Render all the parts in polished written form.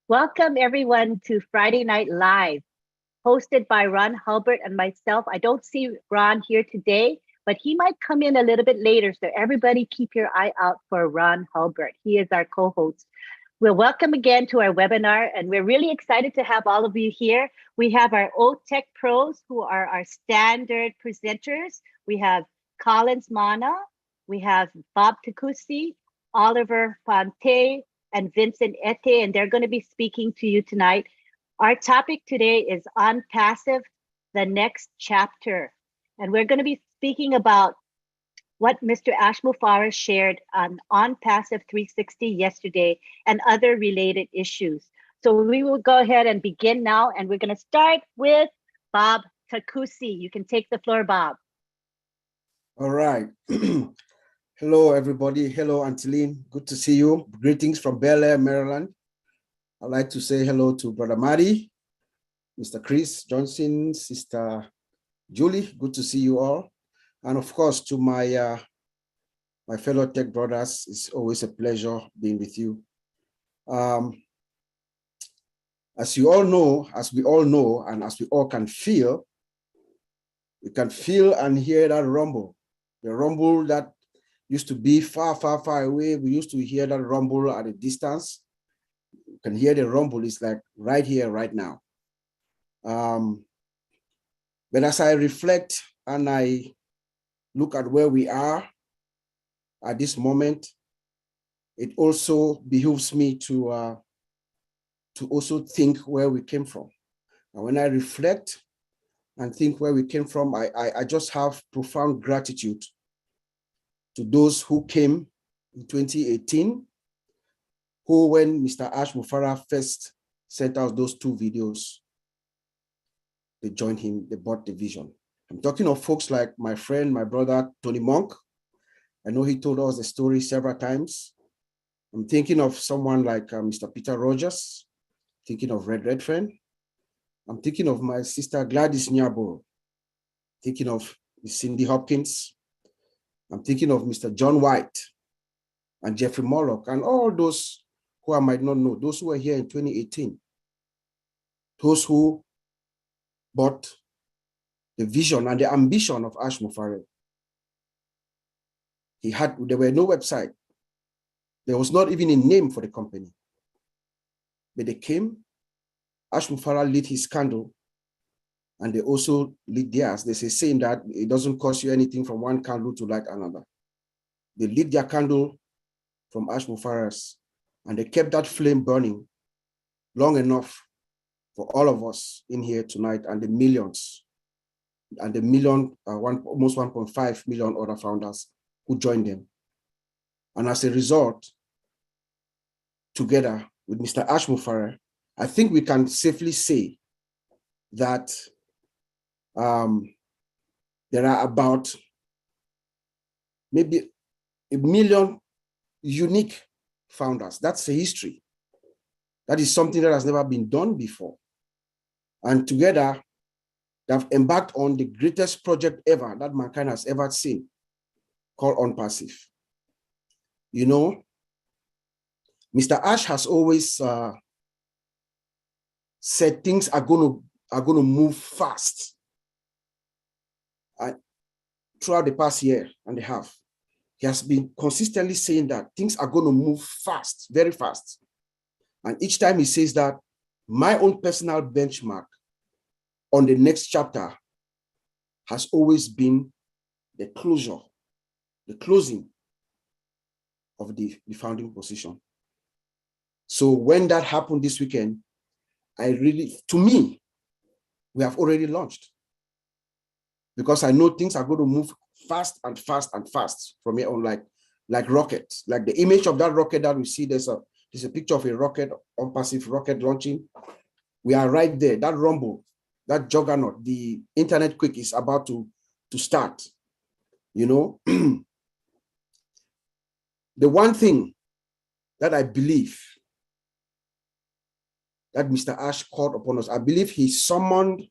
Welcome everyone to Friday Night Live, hosted by Ron Hulbert and myself. I don't see Ron here today, but he might come in a little bit later. So everybody keep your eye out for Ron Hulbert. He is our co-host. Well, welcome again to our webinar, and we're really excited to have all of you here. We have our OTech pros who are our standard presenters. We have Collins Mana, we have Bob Takusi, Oliver Fonte, and Vincent Ete, and they're going to be speaking to you tonight. Our topic today is on passive, the next chapter. And we're going to be speaking about what Mr. Ash Mufareh shared on Passive 360 yesterday and other related issues. So we will go ahead and begin now, and we're going to start with Bob Takusi. You can take the floor, Bob. All right. Hello, everybody. Hello, Auntie Lynn. Good to see you. Greetings from Bel Air, Maryland. I'd like to say hello to Brother Marty, Mr. Chris Johnson, Sister Julie. Good to see you all. And of course, to my fellow tech brothers, it's always a pleasure being with you. As you all know, as we all know, and as we all can feel, we can feel and hear that rumble. The rumble that used to be far, far, far away. We used to hear that rumble at a distance. You can hear the rumble. It's like right here, right now. But as I reflect and I look at where we are at this moment, it also behooves me to also think where we came from. And when I reflect and think where we came from, I just have profound gratitude to those who came in 2018, who, when Mr. Ash Mufareh first sent out those 2 videos, they joined him, they bought the vision. I'm talking of folks like my friend, my brother, Tony Monk. I know he told us the story several times. I'm thinking of someone like Mr. Peter Rogers, thinking of Red Friend. I'm thinking of my sister Gladys Nyabo, thinking of Cindy Hopkins. I'm thinking of Mr. John White and Jeffrey Morlock and all those who I might not know, those who were here in 2018, those who bought the vision and the ambition of Ash Mufareh. There were no website. There was not even a name for the company. But they came, Ash Mufareh lit his candle, and they also lit theirs. There's a saying that it doesn't cost you anything from one candle to light another. They lit their candle from Ash Mufareh's, and they kept that flame burning long enough for all of us in here tonight and the millions, and the almost 1.5 million other founders who joined them. And as a result, together with Mr. Ash Mufareh, I think we can safely say that there are about maybe 1 million unique founders. That's a history. That is something that has never been done before. And together, they have embarked on the greatest project ever that mankind has ever seen, called ONPASSIVE. You know, Mr. Ash has always said things are going to move fast. Throughout the past year and a half, he has been consistently saying that things are going to move fast, very fast. And each time he says that, my own personal benchmark on the next chapter has always been the closing of the founding position. So when that happened this weekend, to me, we have already launched. Because I know things are going to move fast and fast and fast from here on, like rockets. Like the image of that rocket that we see, there's a picture of a rocket, ONPASSIVE rocket launching. We are right there. That rumble, that juggernaut, the internet quake is about to start. You know, the one thing that I believe that Mr. Ash called upon us, I believe he summoned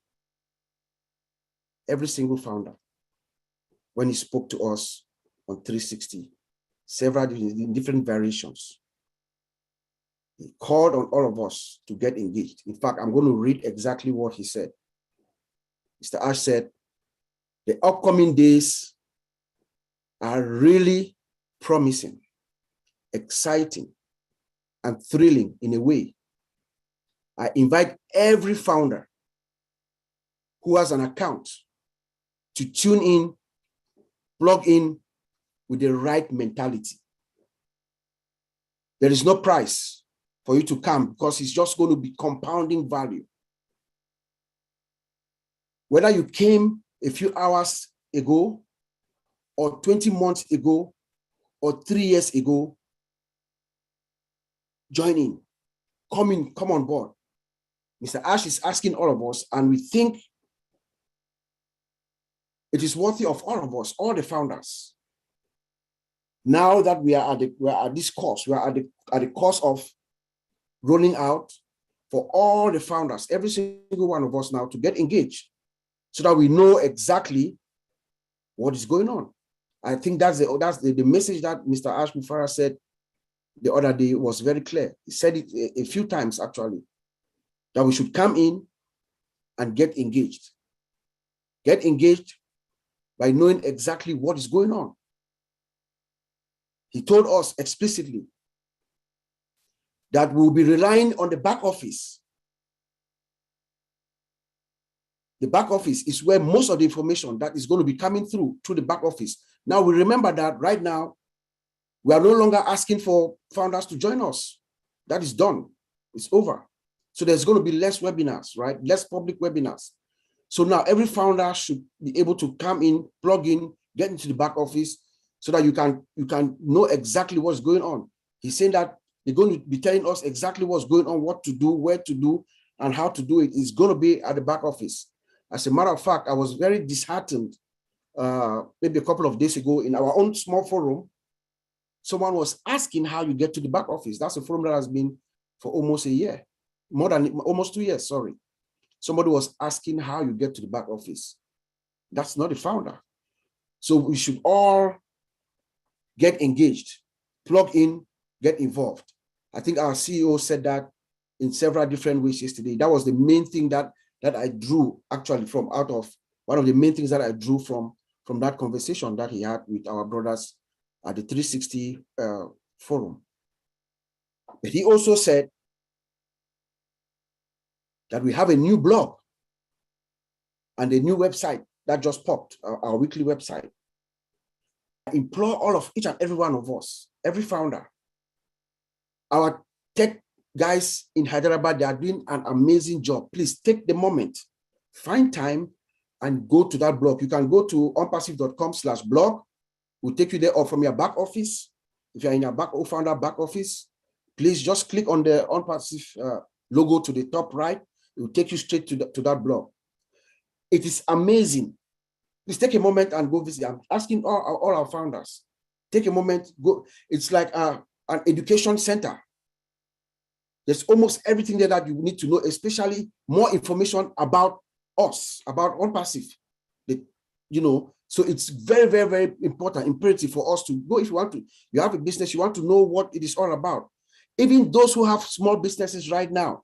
every single founder when he spoke to us on 360, several different variations. He called on all of us to get engaged. In fact, I'm going to read exactly what he said. Mr. Ash said, the upcoming days are really promising, exciting, and thrilling in a way. I invite every founder who has an account to tune in, plug in with the right mentality. There is no price for you to come because it's just going to be compounding value. Whether you came a few hours ago or 20 months ago or 3 years ago, join in, come on board. Mr. Ash is asking all of us, and we think it is worthy of all of us, all the founders. Now that we are at this course, we are at the course of rolling out for all the founders, every single one of us now to get engaged so that we know exactly what is going on. I think that's the message that Mr. Ash Mufara said the other day was very clear. He said it a few times actually, that we should come in and get engaged. Get engaged by knowing exactly what is going on. He told us explicitly that we'll be relying on the back office. The back office is where most of the information that is going to be coming through the back office. Now, we remember that right now, we are no longer asking for founders to join us. That is done. It's over. So there's going to be less webinars, right? Less public webinars. So now every founder should be able to come in, plug in, get into the back office so that you can know exactly what's going on. He's saying that they're going to be telling us exactly what's going on, what to do, where to do, and how to do it. It's going to be at the back office. As a matter of fact, I was very disheartened maybe a couple of days ago in our own small forum. Someone was asking how you get to the back office. That's a forum that has been for almost a year, more than almost 2 years, sorry. Somebody was asking how you get to the back office. That's not the founder. So we should all get engaged, plug in, get involved. I think our CEO said that in several different ways yesterday. That was the main thing that I drew actually from out of one of the main things that I drew from that conversation that he had with our brothers at the 360 forum. But he also said that we have a new blog and a new website that just popped, our weekly website. I implore each and every one of us, every founder, our tech guys in Hyderabad, they are doing an amazing job. Please take the moment, find time and go to that blog. You can go to onpassive.com/blog. We'll take you there, or from your back office. If you're in your founder back office, please just click on the ONPASSIVE logo to the top right. It will take you straight to that blog. It is amazing. Please take a moment and go visit. I'm asking all our founders, take a moment, go. It's like an education center. There's almost everything there that you need to know, especially more information about us, about ONPASSIVE. So it's very, very, very important, imperative for us to go. If you want to, you have a business, you want to know what it is all about. Even those who have small businesses right now,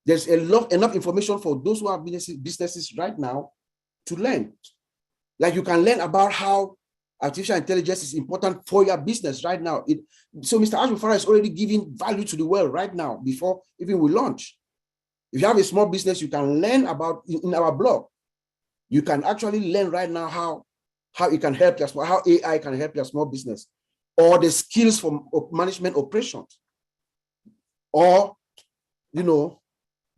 there's enough information for those who have businesses right now to learn. Like you can learn about how artificial intelligence is important for your business right now. So Mr. Ash Mufara is already giving value to the world right now before even we launch. If you have a small business, you can learn about in our blog. You can actually learn right now how it can help how AI can help your small business, or the skills for management operations, or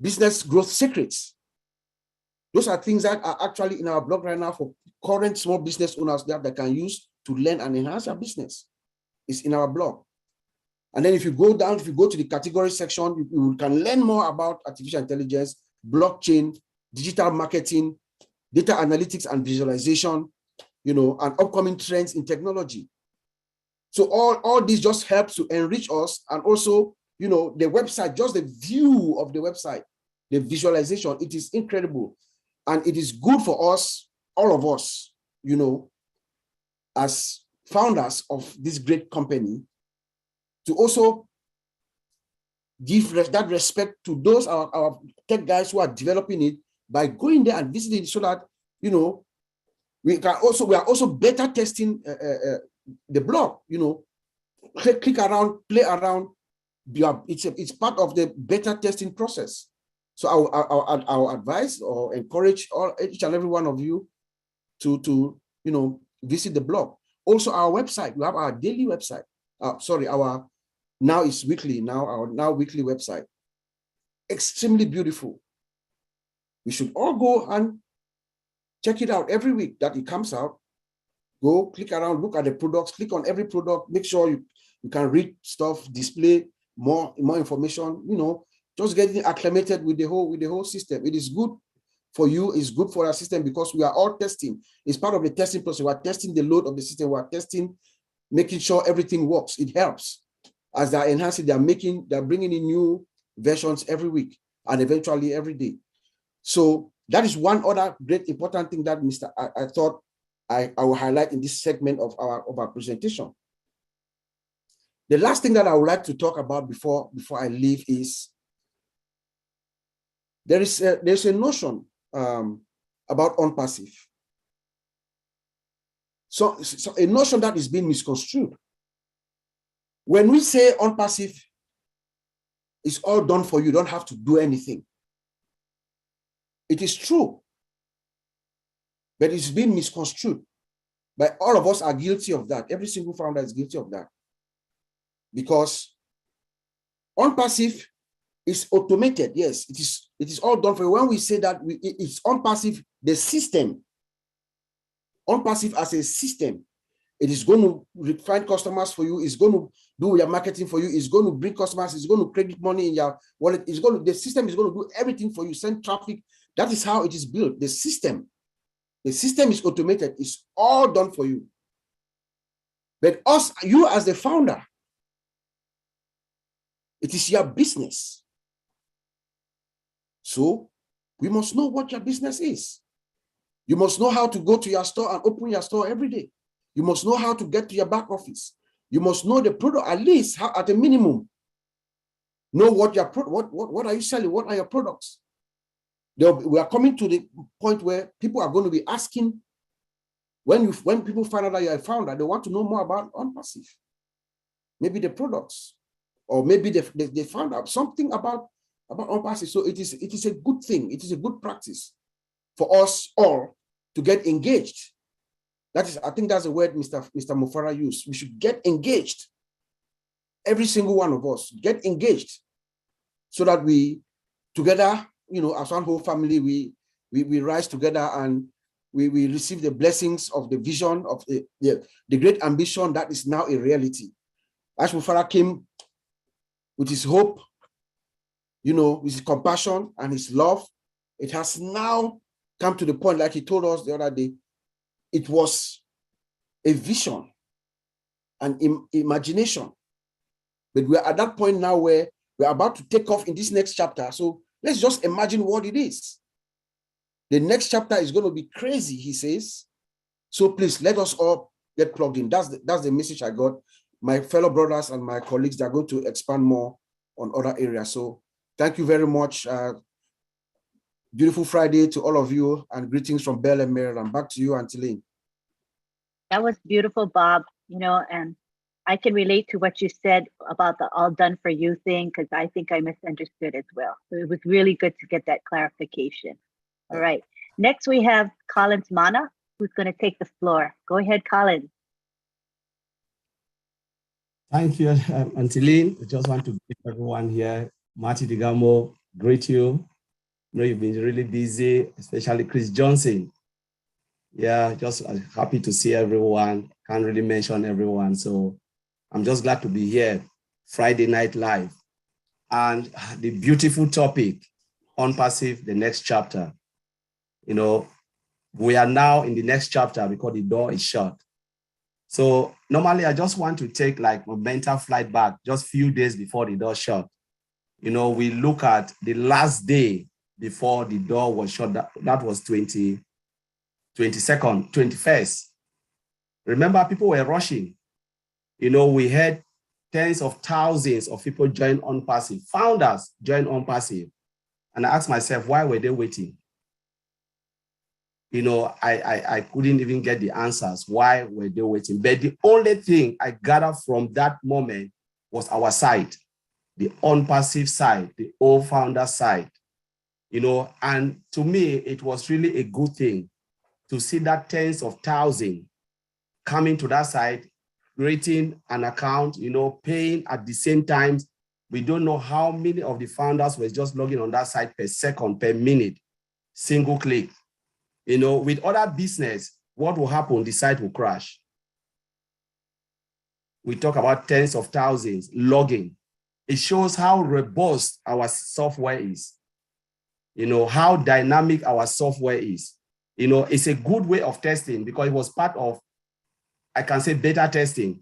business growth secrets. Those are things that are actually in our blog right now for current small business owners that can use to learn and enhance their business. It's in our blog. And then if you go to the category section, you can learn more about artificial intelligence, blockchain, digital marketing, data analytics and visualization, and upcoming trends in technology. So all this just helps to enrich us, and also, the website, just the view of the website, the visualization, it is incredible. And it is good for us, all of us, as founders of this great company, to also give that respect to those our tech guys who are developing it by going there and visiting it, so that, you know, we are also better testing the blog. You know, click around, play around. It's part of the beta testing process. So I'll advise or encourage each and every one of you to you know, visit the blog. Also, our website. We have our daily website. Our now is weekly. Now our now weekly website. Extremely beautiful. We should all go and check it out every week that it comes out. Go click around, look at the products, click on every product, make sure you can read stuff, display more information, you know, just getting acclimated with the whole system. It is good for you, it's good for our system, because we are all testing. It's part of the testing process. We are testing the load of the system, we are testing, making sure everything works. It helps. As they're enhancing, they're bringing in new versions every week and eventually every day. So that is one other great important thing that I thought I will highlight in this segment of our presentation. The last thing that I would like to talk about before I leave is there's a notion about ONPASSIVE. So a notion that is being misconstrued. When we say ONPASSIVE is all done for you, don't have to do anything. It is true, but it's been misconstrued. But all of us are guilty of that. Every single founder is guilty of that. Because ONPASSIVE is automated. Yes, it is all done for you. When we say that it's ONPASSIVE, the system, ONPASSIVE as a system, it is going to find customers for you. It's going to do your marketing for you. It's going to bring customers. It's going to credit money in your wallet. The system is going to do everything for you. Send traffic. That is how it is built. The system is automated. It's all done for you. But you as the founder, it is your business. So we must know what your business is. You must know how to go to your store and open your store every day. You must know how to get to your back office. You must know the product, at least at a minimum. Know what are you selling? What are your products? We are coming to the point where people are going to be asking, when people find out that you're a founder, they want to know more about ONPASSIVE. Maybe the products, or maybe they found out something about ONPASSIVE. So it is a good thing. It is a good practice for us all to get engaged. I think that's the word Mr. Mufara used. We should get engaged. Every single one of us get engaged, so that we together, you know, as one whole family, we rise together and we receive the blessings of the vision of the great ambition that is now a reality. As Mufara came with his hope, you know, with his compassion and his love, it has now come to the point, like he told us the other day, it was a vision, an imagination. But we're at that point now where we're about to take off in this next chapter. So let's just imagine what it is. The next chapter is going to be crazy, he says. So please let us all get plugged in. That's the message I got. My fellow brothers and my colleagues, they're going to expand more on other areas. So thank you very much. Beautiful Friday to all of you, and greetings from Bel Air, Maryland. Back to you, Auntie Lynn. That was beautiful, Bob. You know, and I can relate to what you said about the all done for you thing, because I think I misunderstood as well. So it was really good to get that clarification. All right. Next, we have Collins Mana, who's going to take the floor. Go ahead, Collins. Thank you, Auntie Lynn. I just want to greet everyone here. Marty Digamo, greet you. I know you've been really busy, especially Chris Johnson. Yeah, just happy to see everyone. Can't really mention everyone. So I'm just glad to be here, Friday Night Live. And the beautiful topic, ONPASSIVE, the next chapter. You know, we are now in the next chapter because the door is shut. So normally I just want to take like a mental flight back just a few days before the door shut. You know, we look at the last day before the door was shut. That was 21st. Remember, people were rushing. You know, we heard tens of thousands of people join ONPASSIVE, founders join ONPASSIVE. And I asked myself, why were they waiting? You know, I couldn't even get the answers. Why were they waiting? But the only thing I gathered from that moment was our side, the ONPASSIVE side, the old founder side. You know, and to me, it was really a good thing to see that tens of thousands coming to that site, creating an account, you know, paying at the same time. We don't know how many of the founders were just logging on that site per second, per minute, single click. You know, with other business, what will happen? The site will crash. We talk about tens of thousands logging. It shows how robust our software is. You know, how dynamic our software is. You know, it's a good way of testing because it was part of, I can say, beta testing.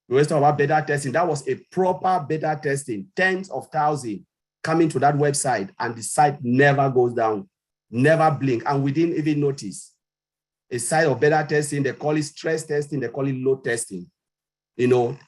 We always talk about beta testing. That was a proper beta testing, tens of thousands coming to that website, and the site never goes down, never blink, and we didn't even notice. A site of beta testing, they call it stress testing, they call it load testing. You know,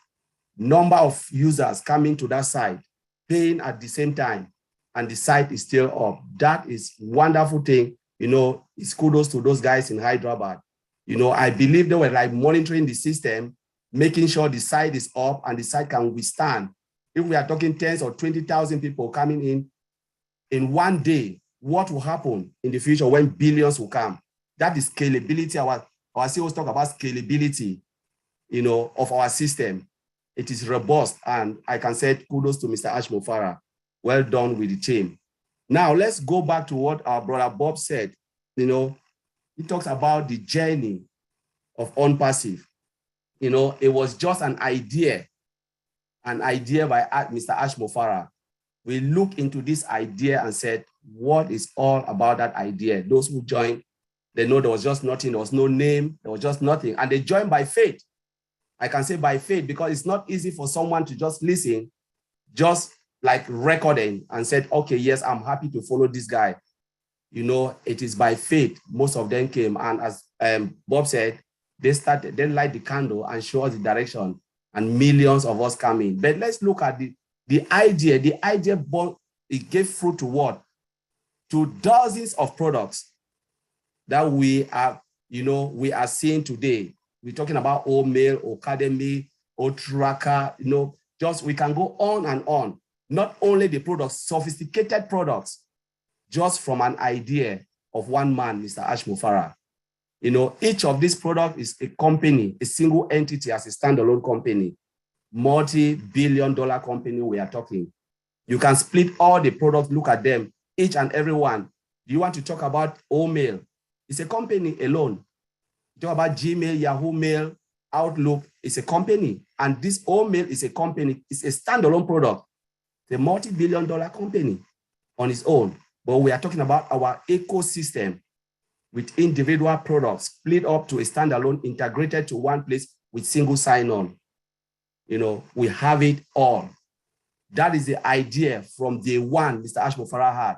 number of users coming to that site, paying at the same time, and the site is still up. That is wonderful thing. You know, it's kudos to those guys in Hyderabad. You know, I believe they were like monitoring the system, making sure the site is up and the site can withstand. If we are talking tens or 20,000 people coming in one day, what will happen in the future when billions will come? That is scalability. Our CEOs talk about scalability, you know, of our system. It is robust, and I can say kudos to Mr. Ash Mofara. Well done with the team. Now, let's go back to what our brother Bob said. You know, he talks about the journey of ONPASSIVE. You know, it was just an idea by Mr. Ash Mofara. We looked into this idea and said, what is all about that idea? Those who joined, they know there was just nothing. There was no name. There was just nothing. And they joined by faith. I can say by faith because it's not easy for someone to just listen, just like recording and said, okay, yes, I'm happy to follow this guy. You know, it is by faith. Most of them came. And as Bob said, they light the candle and show us the direction, and millions of us come in. But let's look at the idea. The idea, it gave fruit to what? To dozens of products that we are, you know, we are seeing today. We're talking about O-Mail, Academy, O-Tracker, you know, just we can go on and on. Not only the products, sophisticated products, just from an idea of one man, Mr. Ash Mofara. You know, each of these products is a company, a single entity as a standalone company, multi-billion-dollar company we are talking. You can split all the products, look at them, each and every one. Do you want to talk about O-Mail? It's a company alone. You talk about Gmail, Yahoo Mail, Outlook, it's a company. And this O-Mail is a company, it's a standalone product. It's a multi-billion-dollar company on its own. But we are talking about our ecosystem with individual products split up to a standalone, integrated to one place with single sign-on. You know, we have it all. That is the idea from day one Mr. Ash Mofara had,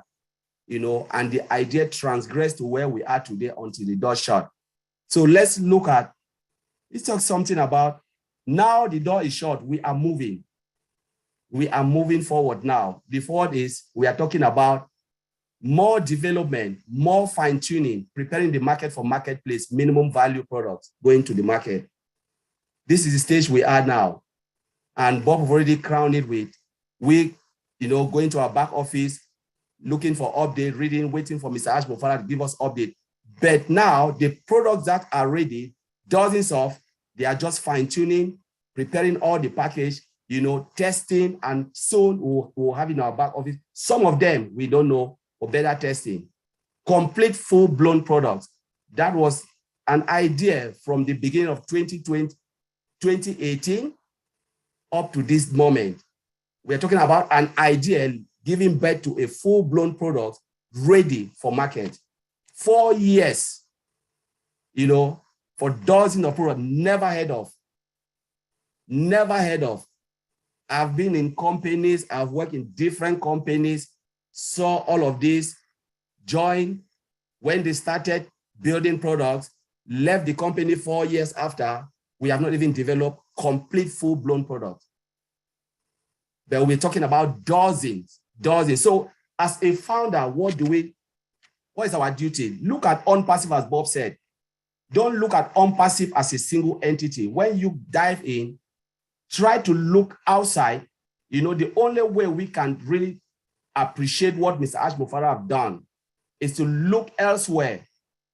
you know, and the idea transgressed to where we are today until the door shut. So let's talk something about now the door is shut, we are moving. We are moving forward now. Before this, we are talking about more development, more fine-tuning, preparing the market for marketplace, minimum value products going to the market. This is the stage we are now. And Bob have already crowned it with, we, you know, going to our back office, looking for update, reading, waiting for Mr. Ash Mofara to give us update. But now the products that are ready, dozens of, they are just fine-tuning, preparing all the package, you know, testing, and soon we'll have in our back office. Some of them we don't know, or better testing. Complete full-blown products. That was an idea from the beginning of 2018 up to this moment. We're talking about an idea giving birth to a full-blown product ready for market. 4 years, you know, for dozens of products, never heard of. Never heard of. I've been in companies, I've worked in different companies, saw all of this, joined when they started building products, left the company 4 years after. We have not even developed complete full-blown products. but we're talking about dozens. So as a founder, what is our duty? Look at ONPASSIVE, as Bob said. Don't look at ONPASSIVE as a single entity. When you dive in, try to look outside. The only way we can really appreciate what Mr. Ash Mufara have done is to look elsewhere.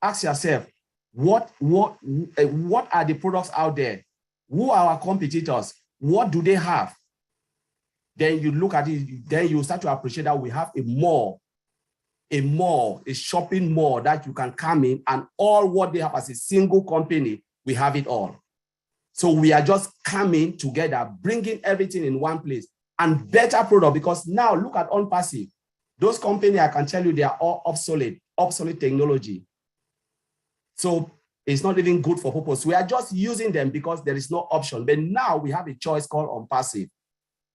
Ask yourself, what are the products out there? Who are our competitors? What do they have? Then you look at it, then you start to appreciate that we have a shopping mall that you can come in, and all what they have as a single company, we have it all. So we are just coming together, bringing everything in one place, and better product, because now look at ONPASSIVE. Those companies, I can tell you, they are all obsolete technology. So it's not even good for purpose. We are just using them because there is no option. But now we have a choice called ONPASSIVE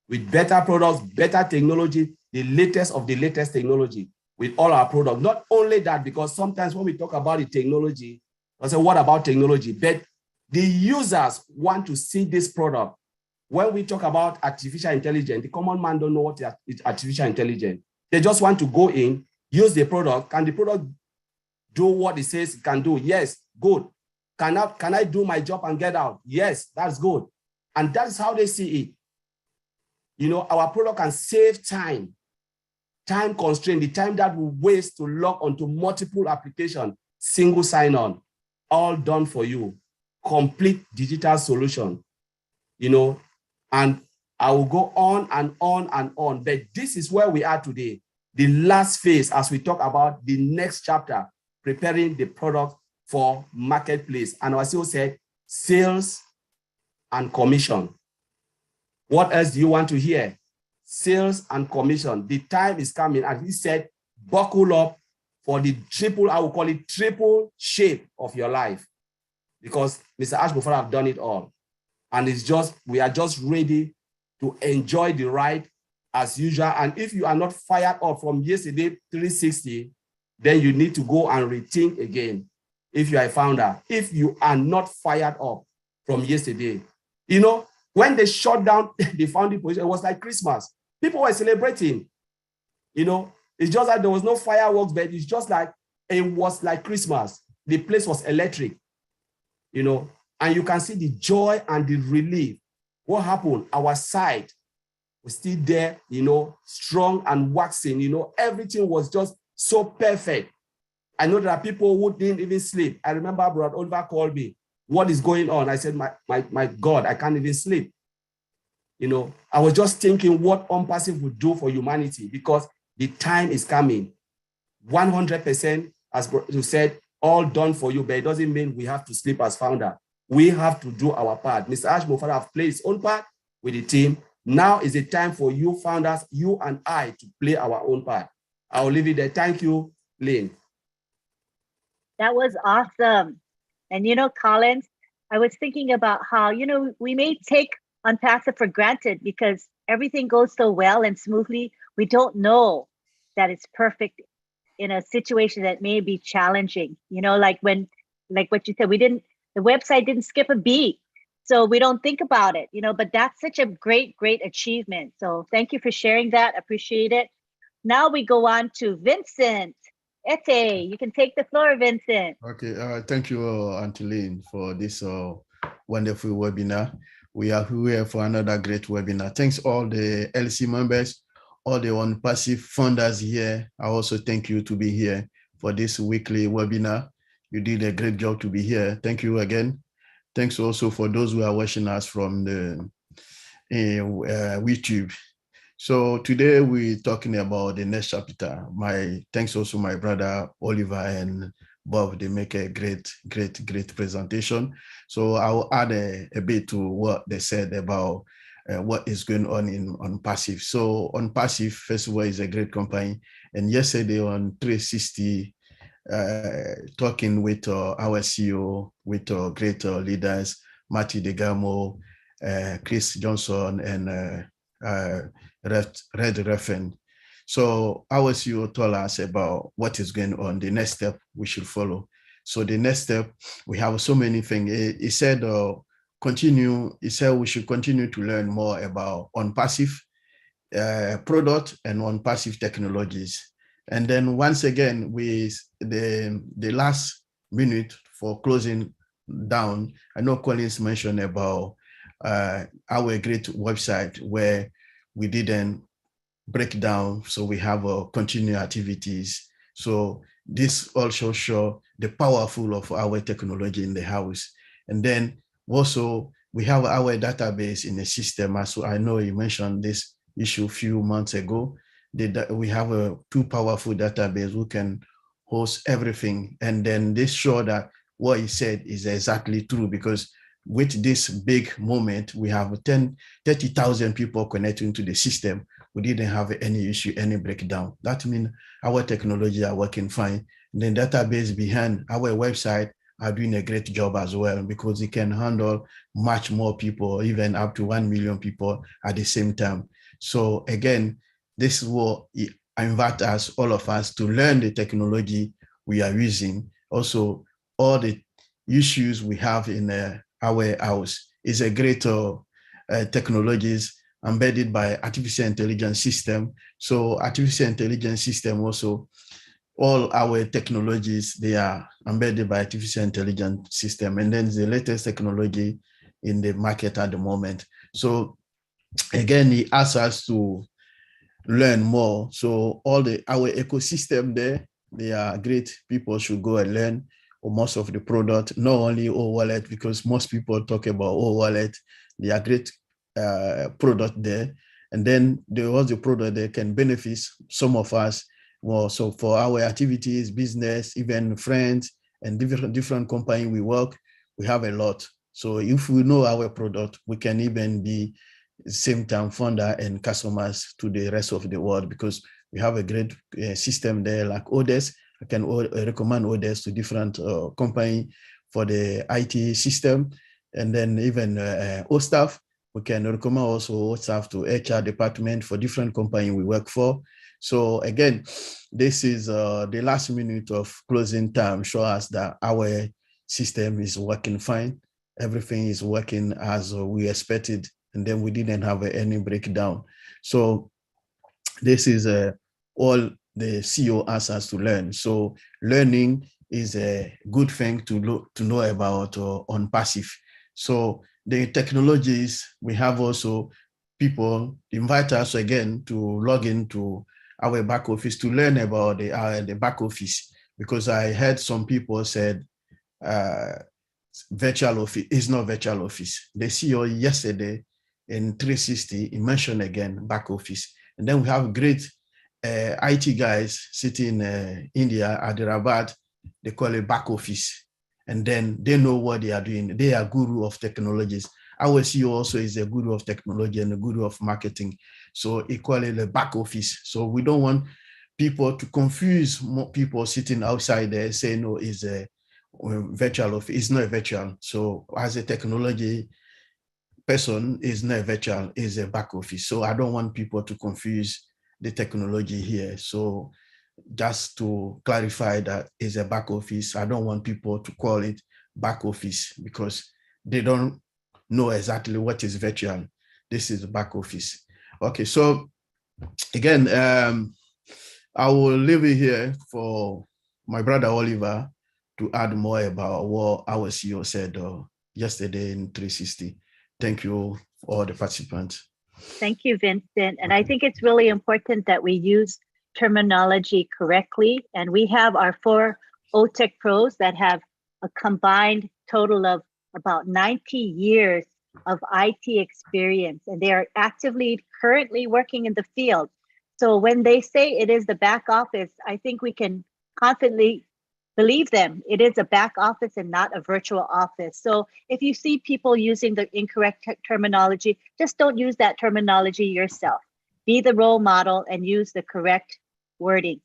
with better products, better technology, the latest of the latest technology with all our products. Not only that, because sometimes when we talk about the technology, I say, what about technology? But the users want to see this product. When we talk about artificial intelligence, the common man don't know what is artificial intelligence. They just want to go in, use the product. Can the product do what it says it can do? Yes, good. Can I do my job and get out? Yes, that's good. And that's how they see it. Our product can save time constraint, the time that we waste to log onto multiple applications, single sign-on, all done for you. Complete digital solution, and I will go on and on and on. But this is where we are today, the last phase, as we talk about the next chapter, preparing the product for marketplace. And as you said, sales and commission. What else do you want to hear? Sales and commission. The time is coming, and he said, buckle up for the triple, I will call it triple shape of your life, because Mr. Ash Mufara have done it all. And we are just ready to enjoy the ride as usual. And if you are not fired up from yesterday 360, then you need to go and rethink again. If you are a founder, if you are not fired up from yesterday, when they shut down the founding position, it was like Christmas. People were celebrating. It's just like there was no fireworks, but it's just like it was like Christmas. The place was electric, and you can see the joy and the relief. What happened? Our side was still there, strong and waxing. Everything was just so perfect. I know there are people who didn't even sleep. I remember Brother Oliver called me. What is going on? I said, my God, I can't even sleep. I was just thinking what ONPASSIVE would do for humanity, because the time is coming. 100%, as you said, all done for you, but it doesn't mean we have to sleep as founder. We have to do our part. Mr. Ash Mufara have played his own part with the team. Now is the time for you founders, you and I, to play our own part. I'll leave it there. Thank you, Lynn. That was awesome. And Collins, I was thinking about how, we may take ONPASSIVE for granted because everything goes so well and smoothly. We don't know that it's perfect in a situation that may be challenging. Like what you said, the website didn't skip a beat. So we don't think about it, but that's such a great, great achievement. So thank you for sharing that. Appreciate it. Now we go on to Vincent. Ete, you can take the floor, Vincent. Okay, thank you, Auntie Lynn, for this wonderful webinar. We are here for another great webinar. Thanks all the LC members, all the ONPASSIVE founders here. I also thank you to be here for this weekly webinar. You did a great job to be here. Thank you again. Thanks also for those who are watching us from the YouTube. So today we're talking about the next chapter. Thanks also my brother Oliver and Bob. They make a great presentation. So I'll add a bit to what they said about what is going on in ONPASSIVE. So ONPASSIVE, first of all, is a great company. And yesterday on 360, talking with our CEO, with great leaders, Matthew Degamo, Chris Johnson, and Red Reffen. So our CEO told us about what is going on, the next step we should follow. So the next step, we have so many things. He said we should continue to learn more about ONPASSIVE. product and on passive technologies. And then once again, with the last minute for closing down, I know Collins mentioned about our great website where we didn't break down, so we have continued activities. So this also show the powerful of our technology in the house. And then also we have our database in the system. As I know you mentioned this issue a few months ago, we have a two powerful database who can host everything. And then this show that what he said is exactly true, because with this big moment, we have 30,000 people connecting to the system. We didn't have any issue, any breakdown. That means our technology are working fine. The database behind our website are doing a great job as well, because it can handle much more people, even up to 1 million people at the same time. So again, this is what I invite us, all of us, to learn the technology we are using. Also, all the issues we have in our house is a great technologies embedded by artificial intelligence system. So artificial intelligence system also, all our technologies, they are embedded by artificial intelligence system. And then the latest technology in the market at the moment. So again, it asks us to learn more. So all our ecosystem there, they are great. People should go and learn most of the product, not only O-Wallet, because most people talk about O-Wallet. They are great product there. And then there was a product that can benefit some of us. Well, so for our activities, business, even friends, and different company we work, we have a lot. So if we know our product, we can even be same time funder and customers to the rest of the world, because we have a great system there like Odes. I can recommend Odes to different company for the IT system. And then even OStaff, we can recommend also OStaff to HR department for different company we work for. So again, this is the last minute of closing time, show us that our system is working fine. Everything is working as we expected, and then we didn't have any breakdown. So this is all the CEO asks us to learn. So learning is a good thing to know about on passive. So the technologies, we have also people invite us again to log into our back office to learn about the back office, because I heard some people said virtual office is not virtual office. The CEO yesterday in 360, he mentioned again back office. And then we have great IT guys sitting in India at Rabat, they call it back office. And then they know what they are doing. They are guru of technologies. Our CEO also is a guru of technology and a guru of marketing. So he call it the back office. So we don't want people to confuse more people sitting outside there saying, no, it's a virtual office. It's not a virtual. So as a technology person, is not a virtual, is a back office. So I don't want people to confuse the technology here. So just to clarify that is a back office. I don't want people to call it back office because they don't know exactly what is virtual. This is the back office. Okay, so again, I will leave it here for my brother Oliver to add more about what our CEO said yesterday in 360. Thank you, all the participants. Thank you, Vincent. And I think it's really important that we use terminology correctly. And we have our 4 OTech pros that have a combined total of about 90 years of IT experience, and they are actively currently working in the field. So when they say it is the back office, I think we can confidently believe them. It is a back office and not a virtual office. So if you see people using the incorrect terminology, just don't use that terminology yourself. Be the role model and use the correct wording.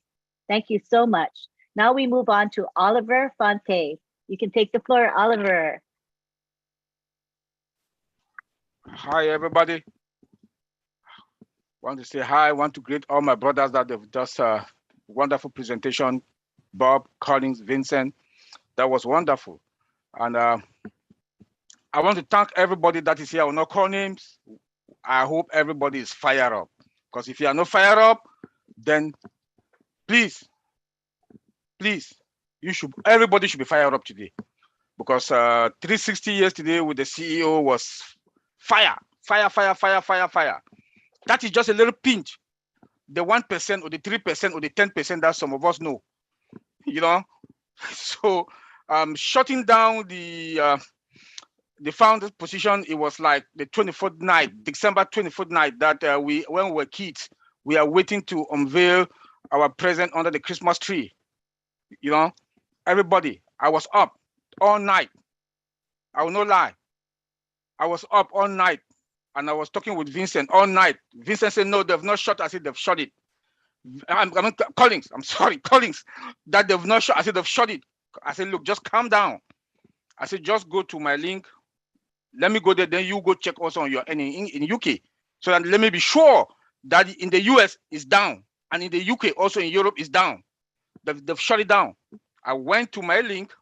Thank you so much. Now we move on to Oliver Fonte. You can take the floor, Oliver. Hi, everybody. Want to say hi. Want to greet all my brothers that have just wonderful presentation. Bob, Collins, Vincent, that was wonderful. And I want to thank everybody that is here. I will not call names. I hope everybody is fired up Because if you are not fired up, then please, everybody should be fired up today. Because 360 yesterday with the CEO was fire. That is just a little pinch. The 1% or the 3% or the 10% that some of us know, you know. So shutting down the founder's position, it was like the 24th night, December 24th night, that when we were kids, we are waiting to unveil our present under the Christmas tree. You know, everybody, I was up all night. I will not lie. I was up all night and I was talking with Vincent all night. Vincent said, no, they've not shot. I said, they've shot it. Collins, I'm sorry, Collins, that they've not shot. I said, they've shot it. I said, look, just calm down. I said, just go to my link. Let me go there. Then you go check also on your in UK. So that let me be sure that in the US is down. And in the UK, also in Europe, is down. They've shut it down. I went to my link.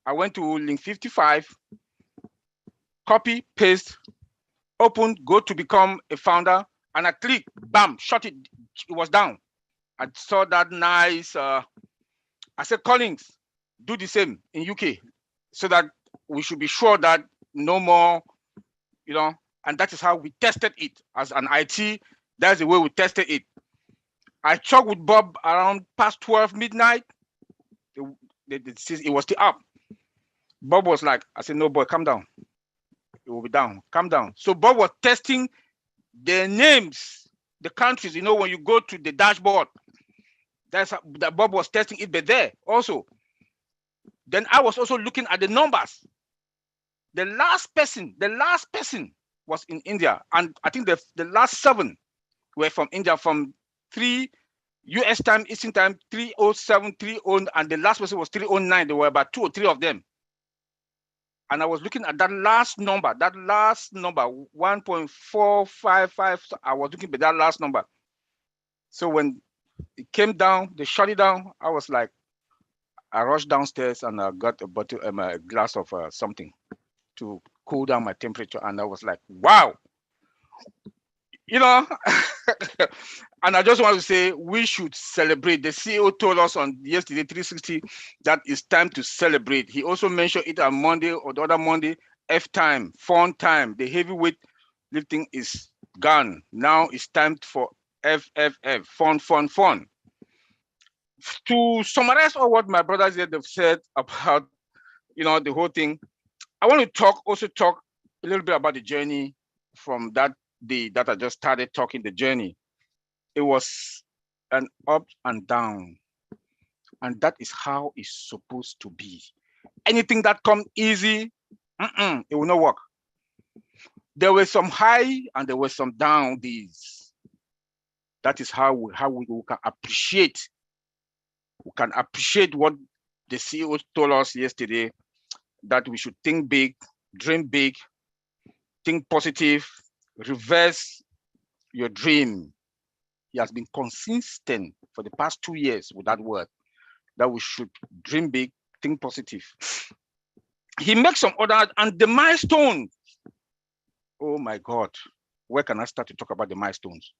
I went to link 55, copy, paste, open, go to become a founder, and I click, bam, shut it. It was down. I saw that nice. I said, Collins, do the same in UK, so that we should be sure that no more, you know. And that is how we tested it as an IT. That's the way we tested it. I talked with Bob around past 12 midnight. It was still up. Bob was like, I said, no, boy, calm down. It will be down. Calm down. So Bob was testing the names, the countries. You know, when you go to the dashboard, that Bob was testing it, but there also. Then I was also looking at the numbers. The last person was in India, and I think the last 7 were from India, from 3 US time, Eastern time, 307, 30, and the last person was 309. There were about 2 or 3 of them. And I was looking at that last number, 1.455. I was looking at that last number. So when it came down, they shut it down. I was like, I rushed downstairs and I got a bottle, a glass of something to cool down my temperature. And I was like, wow, you know. And I just want to say, we should celebrate. The CEO told us on yesterday, 360, that it's time to celebrate. He also mentioned it on Monday or the other Monday, F time, fun time. The heavyweight lifting is gone. Now it's time for FFF, fun. To summarize all what my brothers here have said about, you know, the whole thing, I want to also talk a little bit about the journey from that day that I just started talking, the journey. It was an up and down, and that is how it's supposed to be. Anything that comes easy, it will not work. There were some high and there were some down days. That is how we can appreciate. We can appreciate what the CEO told us yesterday, that we should think big, dream big, think positive, reverse your dream. He has been consistent for the past 2 years with that word, that we should dream big, think positive. He makes some other, and the milestones. Oh my God, where can I start to talk about the milestones?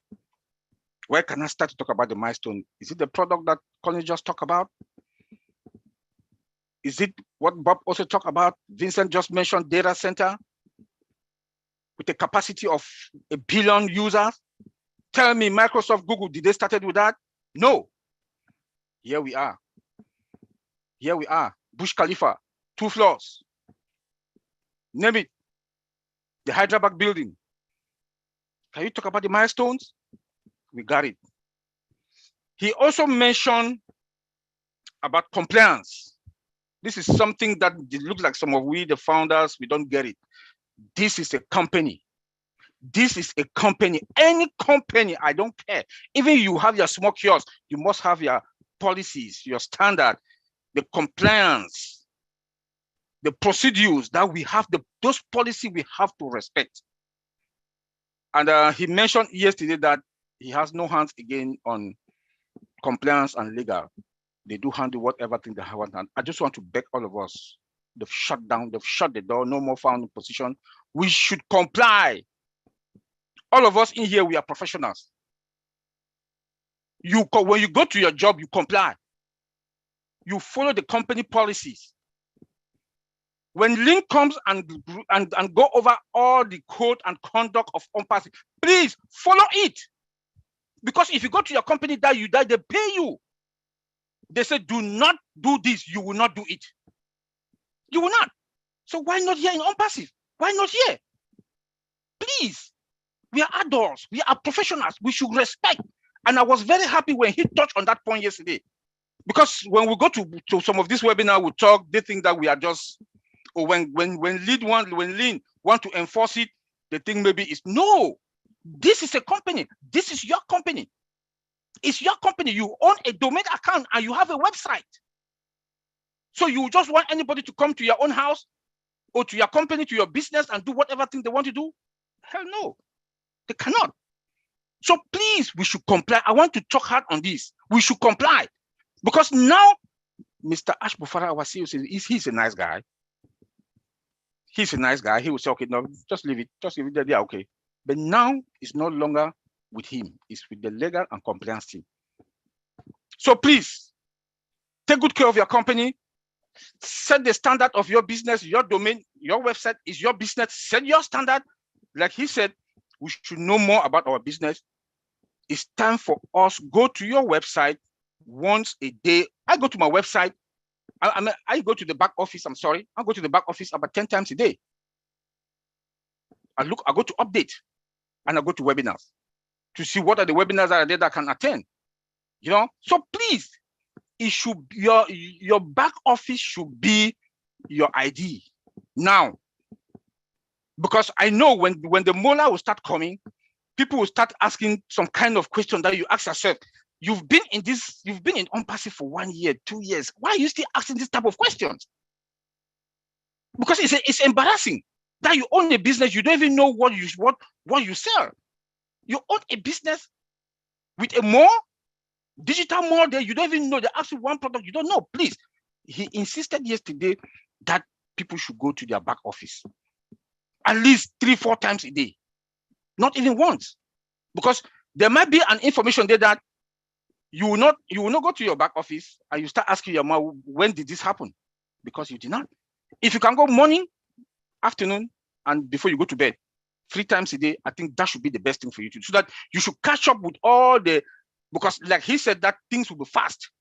Where can I start to talk about the milestone? Is it the product that Colin just talked about? Is it what Bob also talked about? Vincent just mentioned data center with a capacity of 1 billion users. Tell me, Microsoft, Google, did they started with that? No. Here we are. Here we are. Burj Khalifa, 2 floors. Name it. The Hyderabad building. Can you talk about the milestones? We got it. He also mentioned about compliance. This is something that it looks like some of we, the founders, we don't get it. This is a company. This is a company. Any company, I don't care. Even you have your small kiosk, you must have your policies, your standard, the compliance, the procedures that we have, those policies we have to respect. And he mentioned yesterday that he has no hands again on compliance and legal. They do handle whatever thing they have. And I just want to beg all of us, they've shut down, they've shut the door, no more founding position. We should comply. All of us in here, we are professionals. When you go to your job, you comply. You follow the company policies. When Lynn comes and go over all the code and conduct of ONPASSIVE, please follow it. Because if you go to your company that you die, they pay you. They say, do not do this. You will not do it. You will not. So why not here in ONPASSIVE? Why not here? Please. We are adults. We are professionals. We should respect. And I was very happy when he touched on that point yesterday. Because when we go to some of these webinars, we talk, they think that we are just, or when Lynn want to enforce it, they think maybe it's no. This is a company. This is your company. It's your company. You own a domain account and you have a website. So you just want anybody to come to your own house or to your company, to your business and do whatever thing they want to do? Hell no, they cannot. So please, we should comply. I want to talk hard on this. We should comply. Because now, Mr. Ashbufara, our CEO, says he's a nice guy. He's a nice guy. He will say, okay, no, just leave it. Just leave it there. Yeah, okay. But now it's no longer with him. It's with the legal and compliance team. So please, take good care of your company. Set the standard of your business, your domain, your website is your business. Set your standard. Like he said, we should know more about our business. It's time for us, go to your website once a day. I go to my website. I go to the back office. I'm sorry. I go to the back office about 10 times a day. I go to update and I go to webinars to see what are the webinars that are there that I can attend. You know, so please, it should your back office should be your ID now. Because I know when the molar will start coming, people will start asking some kind of question that you ask yourself. You've been in ONPASSIVE for 1 year, 2 years. Why are you still asking this type of questions? Because it's embarrassing that you own a business, you don't even know what you sell. You own a business with a mall, digital mall there, you don't even know the actual one product, you don't know. Please, he insisted yesterday that people should go to their back office at least 3-4 times a day, not even once, because there might be an information there that you will not go to your back office and you start asking your mom, when did this happen? Because you did not. If you can go morning, afternoon, and before you go to bed, 3 times a day, I think that should be the best thing for you to do, so that you should catch up with all the, because like he said, that things will be fast.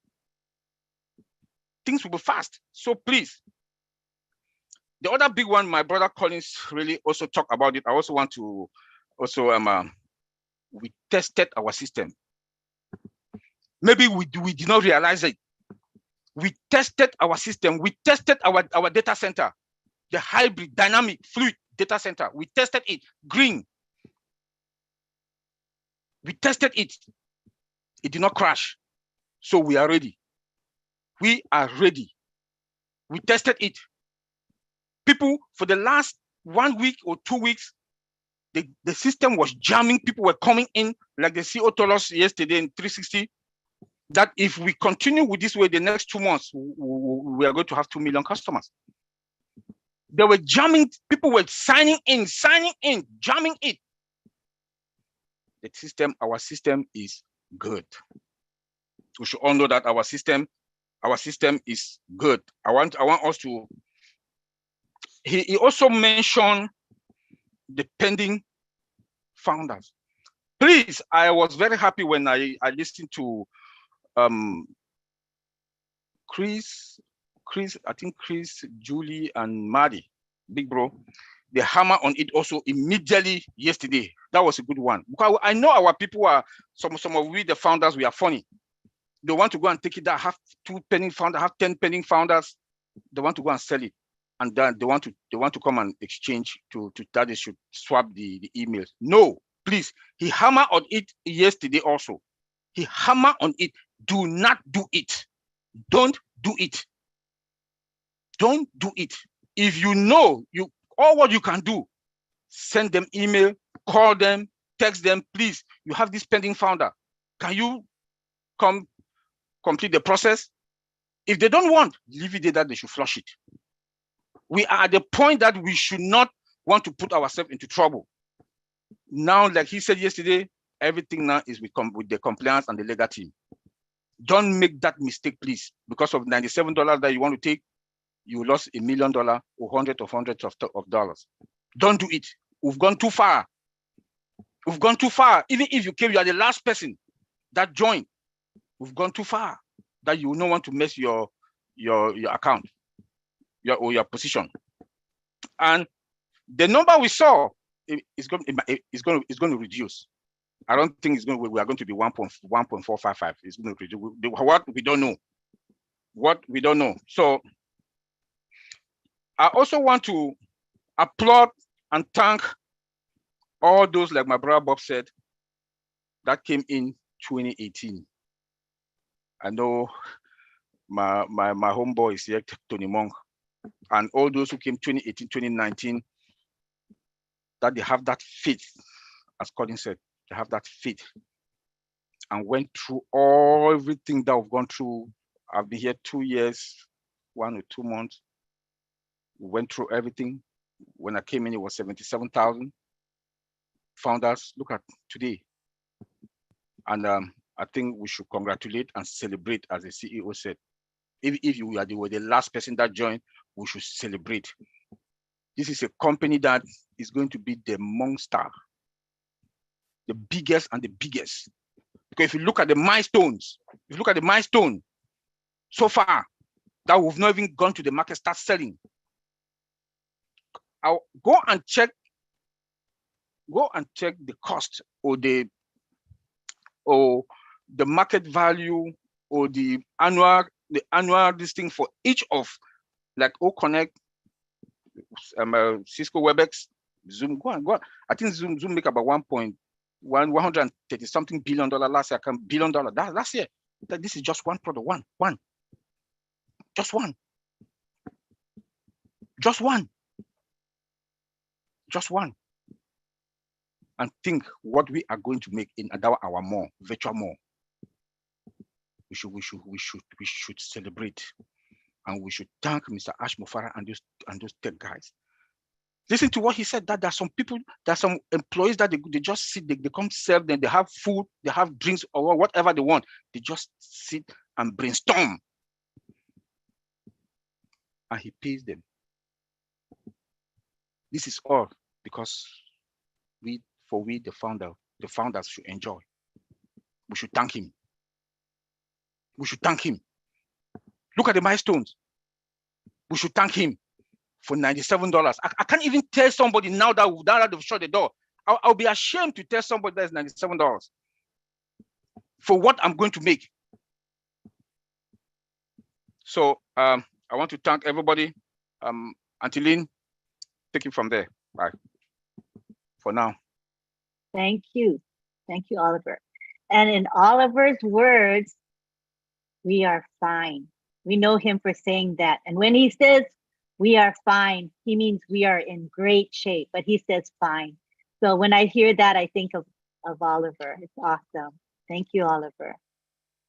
Things will be fast. So please, the other big one, my brother Collins really also talked about it. I also want to also, we tested our system. Maybe we did not realize it. We tested our system. We tested our data center, the hybrid dynamic fluid data center. We tested it, green. We tested it. It did not crash. So we are ready. We are ready. We tested it. People, for the last 1 week or 2 weeks, the system was jamming. People were coming in, like the CEO told us yesterday in 360, that if we continue with this way, the next 2 months, we are going to have 2 million customers. They were jamming. People were signing in, jamming it. The system, our system is good. We should all know that our system is good. I want us to. He also mentioned the pending founders. Please, I was very happy when I listened to Chris, I think Chris, Julie, and Maddie, big bro. They hammer on it also immediately yesterday. That was a good one. Because I know our people are, some of we, the founders, we are funny. They want to go and take it that have 2 pending founders, have 10 pending founders. They want to go and sell it. And then they want to come and exchange to that they should swap the emails. No, please. He hammered on it yesterday also. He hammered on it. Do not do it. Don't do it. Don't do it. If you know all what you can do, send them email, call them, text them, please. You have this pending founder. Can you come complete the process? If they don't want, leave it there that they should flush it. We are at the point that we should not want to put ourselves into trouble. Now, like he said yesterday, everything now is with the compliance and the legal team. Don't make that mistake, please. Because of $97 that you want to take, you lost $1 million or hundreds of dollars. Don't do it. We've gone too far. We've gone too far. Even if you came, you are the last person that joined. We've gone too far that you will not want to mess your account, your position. And the number we saw is going to reduce. I don't think we are going to be 1.455. It's going to reduce. What we don't know. What we don't know. So I also want to applaud and thank all those, like my brother Bob said, that came in 2018. I know my homeboy is here, Tony Monk, and all those who came 2018, 2019, that they have that faith, as Colin said, they have that faith and went through everything that we've gone through. I've been here 2 years, 1 or 2 months. We went through everything. When I came in, it was 77,000 founders. Look at today. And I think we should congratulate and celebrate, as the CEO said. If you were the last person that joined, we should celebrate. This is a company that is going to be the monster, the biggest and the biggest. Because if you look at the milestones, so far, that we've not even gone to the market, start selling. I'll go and check the cost or the market value or the annual listing for each of, like OConnect, Cisco WebEx, Zoom. Go on. I think Zoom make about 130 something billion dollar last year. $1 billion last year. This is just one product. One. Just one. And think what we are going to make in our mall, virtual mall. We should celebrate, and we should thank Mr. Ash Mufara and those tech guys. Listen to what he said, that there are some people, there are some employees that they just sit, they come serve them, they have food, they have drinks or whatever they want. They just sit and brainstorm. And he pays them. This is all because the founders should enjoy. We should thank him. Look at the milestones. We should thank him for $97. I can't even tell somebody now that they've shut the door. I'll be ashamed to tell somebody that is $97 for what I'm going to make. So I want to thank everybody. Auntie Lynn, take it from there. Bye. For now. Thank you, Oliver. And in Oliver's words, we are fine. We know him for saying that. And when he says we are fine, he means we are in great shape, but he says fine. So when I hear that, I think of Oliver. It's awesome. Thank you, Oliver.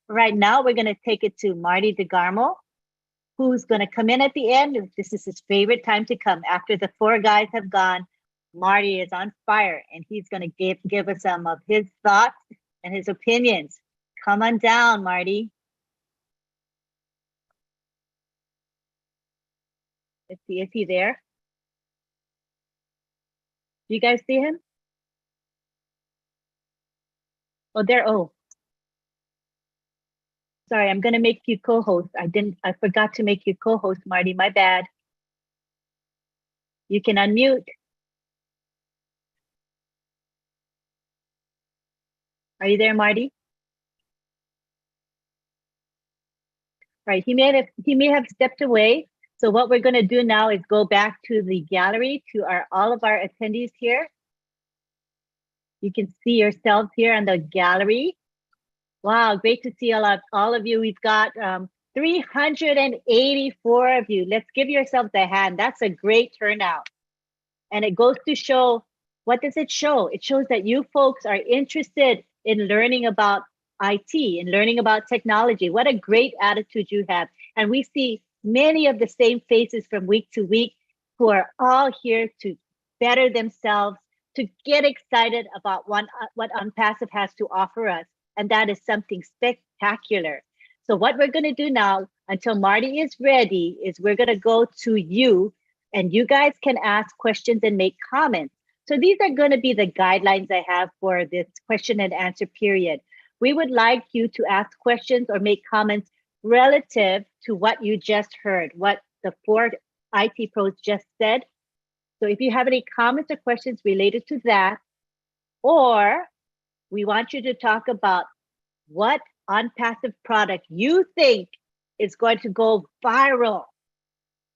Right now, we're going to take it to Marty DeGarmo, who's going to come in at the end. This is his favorite time to come. After the 4 guys have gone, Marty is on fire, and he's going to give us some of his thoughts and his opinions. Come on down, Marty. Is he there? Do you guys see him? Oh, there. Oh, sorry. I'm going to make you co-host. I forgot to make you co-host, Marty. My bad. You can unmute. Are you there, Marty? Right. He may have stepped away. So what we're going to do now is go back to the gallery, to all of our attendees here. You can see yourselves here on the gallery. Wow, great to see all of you. We've got 384 of you. Let's give yourselves a hand. That's a great turnout. And it goes to show, what does it show? It shows that you folks are interested in learning about IT and learning about technology. What a great attitude you have. And we see many of the same faces from week to week who are all here to better themselves, to get excited about what ONPASSIVE has to offer us. And that is something spectacular. So what we're going to do now, until Marty is ready, is we're going to go to you, and you guys can ask questions and make comments. So these are going to be the guidelines I have for this question and answer period. We would like you to ask questions or make comments relative to what you just heard, what the 4 IT pros just said. So if you have any comments or questions related to that, or we want you to talk about what ONPASSIVE product you think is going to go viral.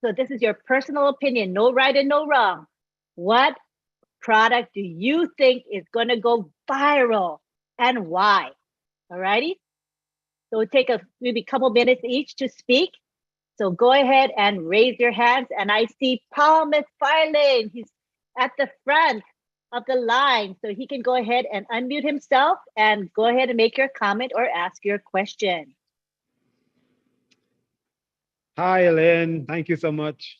So this is your personal opinion, no right and no wrong. What product do you think is going to go viral and why? All righty. So we'll take maybe a couple minutes each to speak. So go ahead and raise your hands. And I see Paul McFarlane. He's at the front of the line. So he can go ahead and unmute himself and go ahead and make your comment or ask your question. Hi, Lynn. Thank you so much.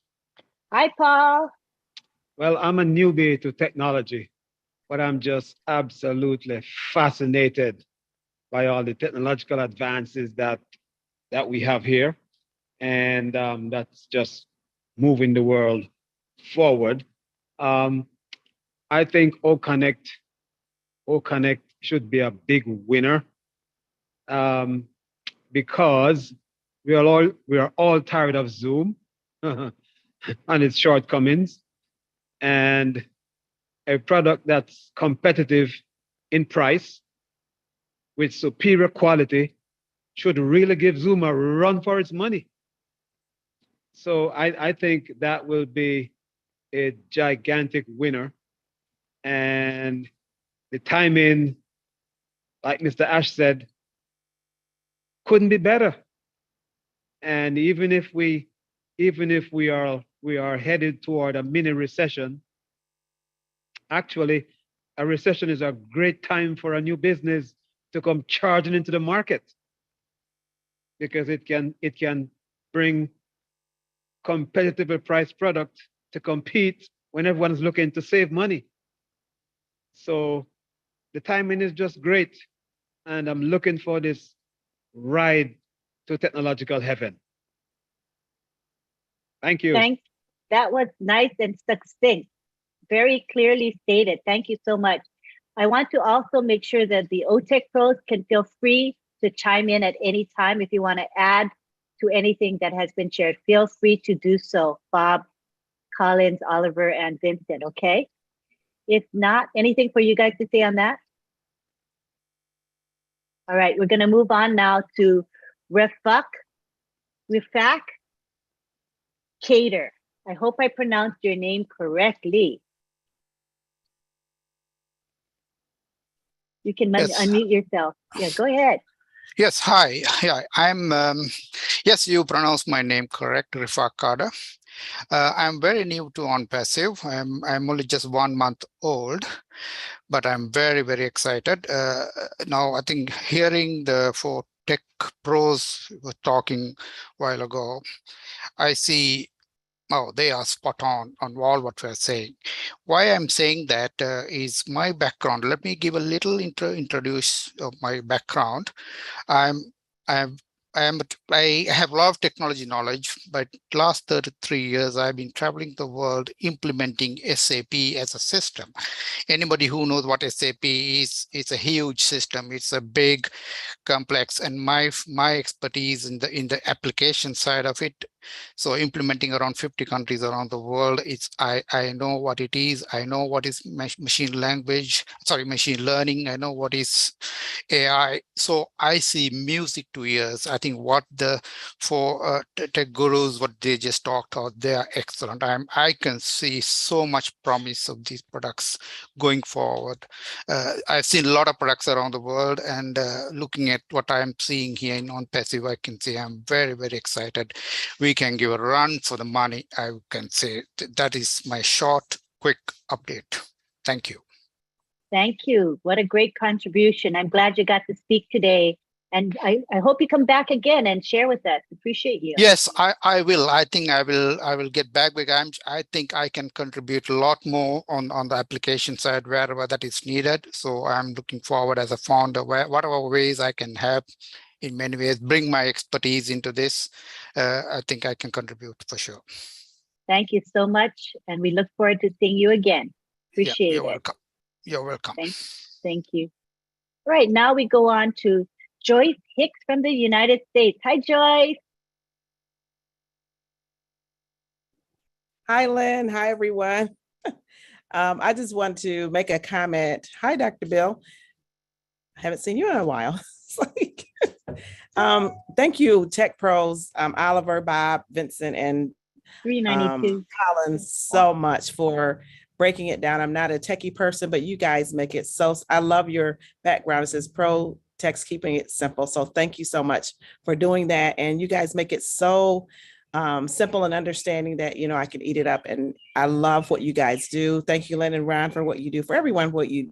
Hi, Paul. Well, I'm a newbie to technology, but I'm just absolutely fascinated by all the technological advances that we have here. And that's just moving the world forward. I think OConnect should be a big winner because we are all tired of Zoom and its shortcomings, and a product that's competitive in price with superior quality should really give Zoom a run for its money. So I think that will be a gigantic winner. And the timing, like Mr. Ash said, couldn't be better. And even if we are headed toward a mini recession, actually, a recession is a great time for a new business to come charging into the market, because it can bring competitively priced product to compete when everyone's looking to save money. So the timing is just great, and I'm looking for this ride to technological heaven. Thank you. Thanks. That was nice and succinct, very clearly stated. Thank you so much. I want to also make sure that the OTech pros can feel free to chime in at any time. If you want to add to anything that has been shared, feel free to do so. Bob, Collins, Oliver, and Vincent, okay? If not, anything for you guys to say on that? All right, we're going to move on now to Rifak Cater. I hope I pronounced your name correctly. You can unmute yourself. Yeah, go ahead. Yes, hi. Yeah, I'm, yes, you pronounced my name correct, Rifak Kader. I'm very new to ONPASSIVE. I'm only just 1 month old, but I'm very, very excited. Now, I think hearing the 4 tech pros were talking a while ago, I see, oh, they are spot on all what we're saying. Why I'm saying that is my background. Let me give a little introduce of my background. I have a lot of technology knowledge, but last 33 years, I've been traveling the world implementing SAP as a system. Anybody who knows what SAP is, it's a huge system. It's a big, complex, and my expertise in the application side of it. So implementing around 50 countries around the world, I know what it is. I know what is machine learning. I know what is AI. So I see music to ears. I think what the 4 tech gurus, what they just talked about, they are excellent. I can see so much promise of these products going forward. I've seen a lot of products around the world, and looking at what I'm seeing here in ONPASSIVE, I can say I'm very, very excited. We can give a run for the money. I can say that is my short, quick update. Thank you. Thank you. What a great contribution. I'm glad you got to speak today. And I hope you come back again and share with us. Appreciate you. Yes, I will. I think I will get back because I think I can contribute a lot more on the application side wherever that is needed. So I'm looking forward as a founder, whatever ways I can help in many ways, bring my expertise into this. I think I can contribute for sure. Thank you so much. And we look forward to seeing you again. Appreciate you're it. welcome. You're welcome. Thank you. All right, now we go on to Joyce Hicks from the United States. Hi, Joyce. Hi, Lynn. Hi, everyone. I just want to make a comment. Hi, Dr. Bill. I haven't seen you in a while. Thank you, Tech Pros, Oliver, Bob, Vincent, and 392. Colin, so much for breaking it down. I'm not a techie person, but you guys make it so, I love your background. It says Pro Tech's keeping it simple. So thank you so much for doing that. And you guys make it so simple and understanding that, you know, I can eat it up. And I love what you guys do. Thank you, Lynn and Ron, for what you do, for everyone, what you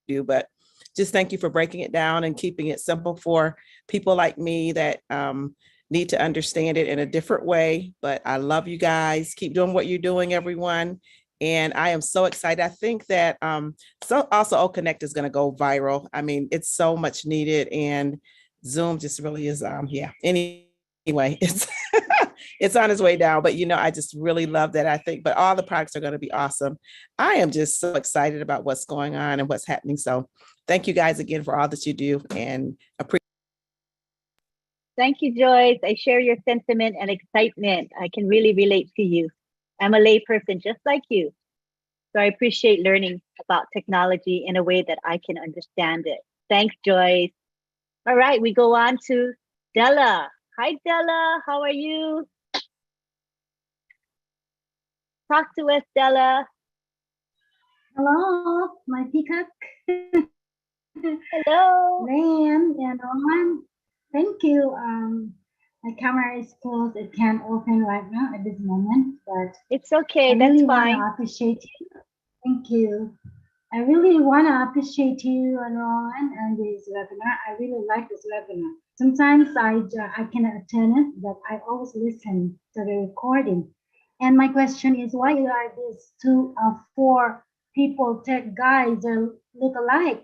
do. But just thank you for breaking it down and keeping it simple for people like me that need to understand it in a different way. But I love you guys. Keep doing what you're doing, everyone. And I am so excited. I think that so also OConnect is going to go viral. I mean, it's so much needed, and Zoom just really is, yeah. Anyway, it's it's on its way down, but you know, I just really love that. I think, but all the products are going to be awesome. I am just so excited about what's going on and what's happening. So thank you guys again for all that you do, and appreciate. Thank you, Joyce. I share your sentiment and excitement. I can really relate to you. I'm a layperson just like you. So I appreciate learning about technology in a way that I can understand it. Thanks, Joyce. All right, we go on to Della. Hi, Della. How are you? Talk to us, Della. Hello, my peacock. Hello. Lynn and Roman. Thank you. My camera is closed. It can't open right now at this moment, but it's okay. I That's really fine. want to appreciate you. Thank you. I really want to appreciate you and Roman and this webinar. I really like this webinar. Sometimes I cannot attend it, but I always listen to the recording. And my question is, why are these 2 of 4 people, tech guys, look alike?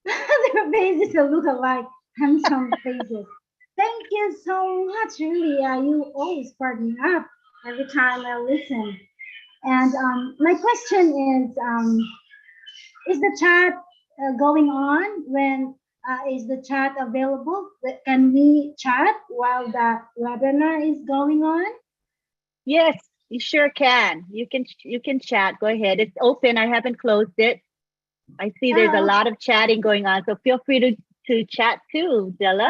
Their faces look alike, handsome faces. Thank you so much, really. You always spark me up every time I listen. And my question is the chat going on? When is the chat available? Can we chat while the webinar is going on? Yes, you sure can. You can chat. Go ahead. It's open. I haven't closed it. I see there's a lot of chatting going on, so feel free to chat too, Della.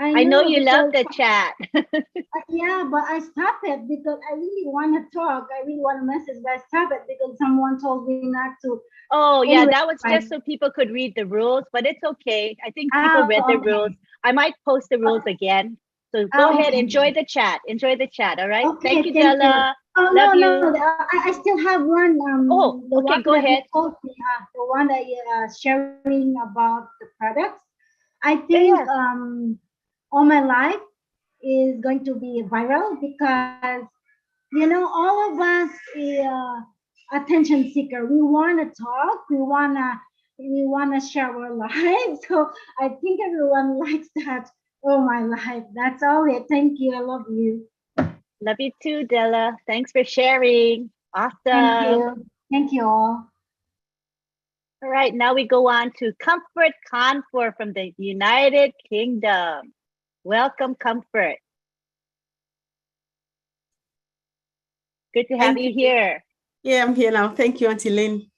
I know you love the chat. Yeah, but I stopped it because I really want to talk. I really want to message, but I stopped it because someone told me not to. Oh, anyway, yeah, that was just so people could read the rules, but it's okay. I think people read the rules. I might post the rules again. So go ahead, enjoy the chat. Enjoy the chat, all right? Okay, thank you, Della. Oh, love you. No, I still have one. Okay, go ahead. The one that you're sharing about the products. I think all my life is going to be viral because, you know, all of us attention seeker. We want to talk. We wanna share our life. So I think everyone likes that. Oh, my life. That's all it. Thank you. I love you. Love you too, Della. Thanks for sharing. Awesome. Thank you. Thank you all. All right, now we go on to Comfort Confor from the United Kingdom. Welcome, Comfort. Good to have you here. Yeah, I'm here now. Thank you, Auntie Lynn.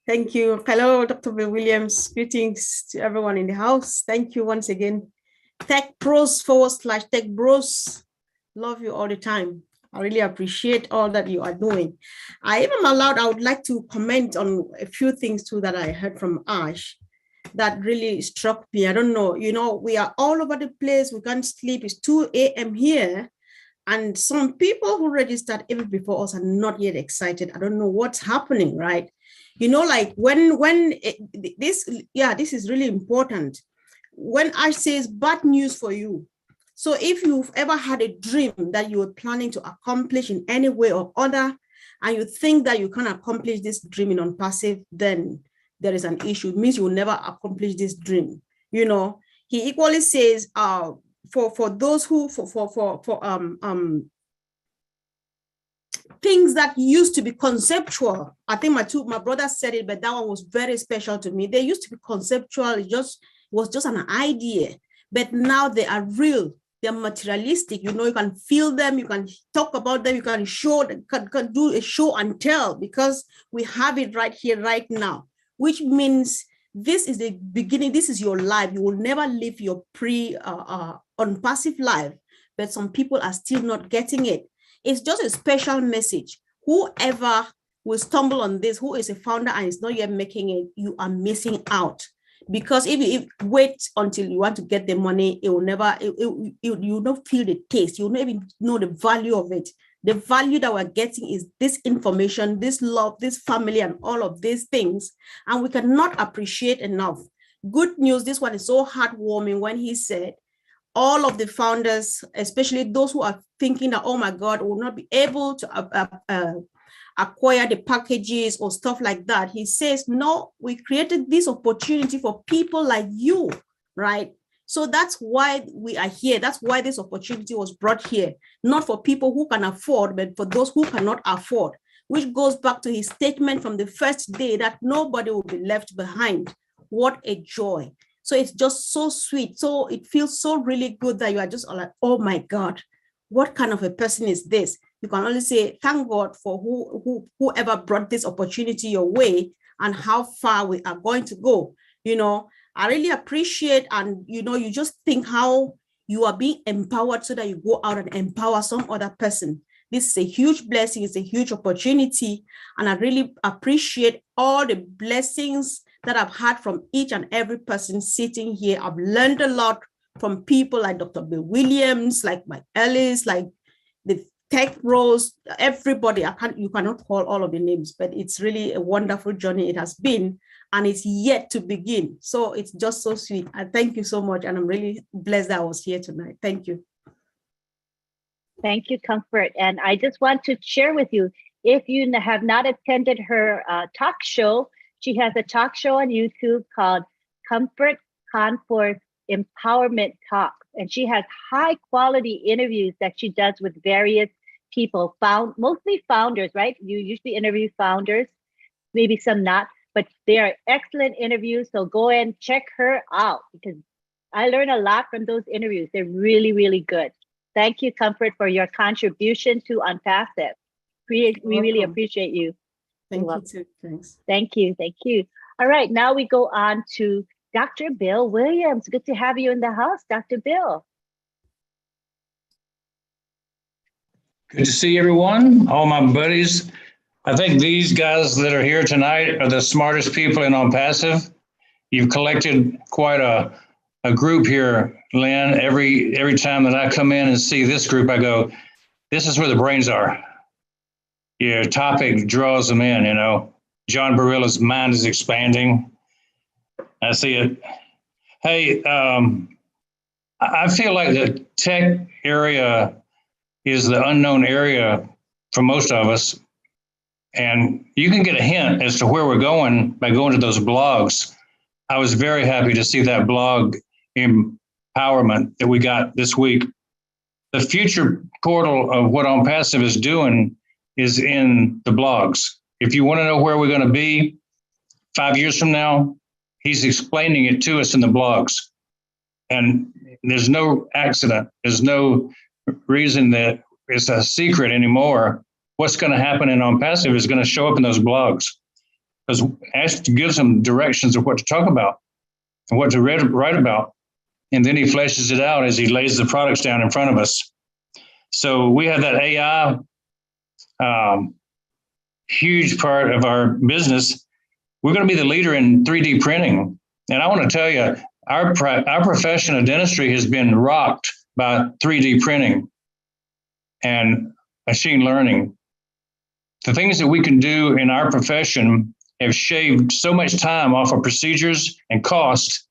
Thank you. Hello, Dr. Bill Williams. Greetings to everyone in the house. Thank you once again. Tech Pros / Tech Bros. Love you all the time. I really appreciate all that you are doing. If I'm allowed, I would like to comment on a few things too that I heard from Ash that really struck me. I don't know, you know, we are all over the place. We can't sleep. It's 2 a.m. here. And some people who registered even before us are not yet excited. I don't know what's happening, right? You know, like this is really important. when I say it's bad news for you, so if you've ever had a dream that you were planning to accomplish in any way or other, and you think that you can accomplish this dream in ONPASSIVE, then there is an issue. It means you will never accomplish this dream. You know, he equally says, for those who, things that used to be conceptual. I think my brother said it, but that one was very special to me. They used to be conceptual. It was just an idea, but now they are real. They're materialistic. You know, you can feel them, you can talk about them, you can show, can do a show and tell, because we have it right here, right now, which means this is the beginning. This is your life. You will never live your ONPASSIVE life, but some people are still not getting it. It's just a special message. Whoever will stumble on this, who is a founder and is not yet making it, you are missing out. Because if you wait until you want to get the money, it will never, you will not feel the taste. You will not even know the value of it. The value that we're getting is this information, this love, this family, and all of these things. And we cannot appreciate enough. Good news, this one is so heartwarming when he said, all of the founders, especially those who are thinking that, oh my God, will not be able to acquire the packages or stuff like that. He says, no, we created this opportunity for people like you, right? So that's why we are here. That's why this opportunity was brought here, not for people who can afford, but for those who cannot afford, which goes back to his statement from the first day that nobody will be left behind. What a joy. So it's just so sweet. So it feels so really good that you are just like, oh my God, what kind of a person is this? You can only say, thank God for whoever brought this opportunity your way and how far we are going to go. You know, I really appreciate, and you know, you just think how you are being empowered so that you go out and empower some other person. This is a huge blessing. It's a huge opportunity. And I really appreciate all the blessings that I've had from each and every person sitting here. I've learned a lot from people like Dr. Bill Williams, like Mike Ellis, like the Tech Bros, everybody. You cannot call all of the names, but it's really a wonderful journey it has been, and it's yet to begin. So it's just so sweet. I thank you so much, and I'm really blessed that I was here tonight. Thank you. Thank you, Comfort. And I just want to share with you, if you have not attended her talk show, she has a talk show on YouTube called Comfort Conforth Empowerment Talk. And she has high quality interviews that she does with various people, mostly founders, right? You usually interview founders, maybe some not, but they are excellent interviews. So go and check her out, because I learned a lot from those interviews. They're really, really good. Thank you, Comfort, for your contribution to ONPASSIVE. We really appreciate you. Thank you too. Thanks. Thank you. Thank you. All right, now we go on to Dr. Bill Williams. Good to have you in the house, Dr. Bill. Good to see everyone, all my buddies. I think these guys that are here tonight are the smartest people in ONPASSIVE. You've collected quite a group here, Lynn. Every time that I come in and see this group, I go, this is where the brains are. Your topic draws them in, you know. John Barilla's mind is expanding. I see it. Hey, I feel like the tech area is the unknown area for most of us. And you can get a hint as to where we're going by going to those blogs. I was very happy to see that blog empowerment that we got this week. The future portal of what ONPASSIVE is doing is in the blogs. If you want to know where we're going to be 5 years from now, he's explaining it to us in the blogs. And there's no accident. There's no reason that it's a secret anymore. What's going to happen in ONPASSIVE is going to show up in those blogs, because Ash gives them directions of what to talk about and what to write about. And then he fleshes it out as he lays the products down in front of us. So we have that AI huge part of our business. We're going to be the leader in 3D printing. And I want to tell you, our profession of dentistry has been rocked by 3D printing and machine learning. The things that we can do in our profession have shaved so much time off of procedures and cost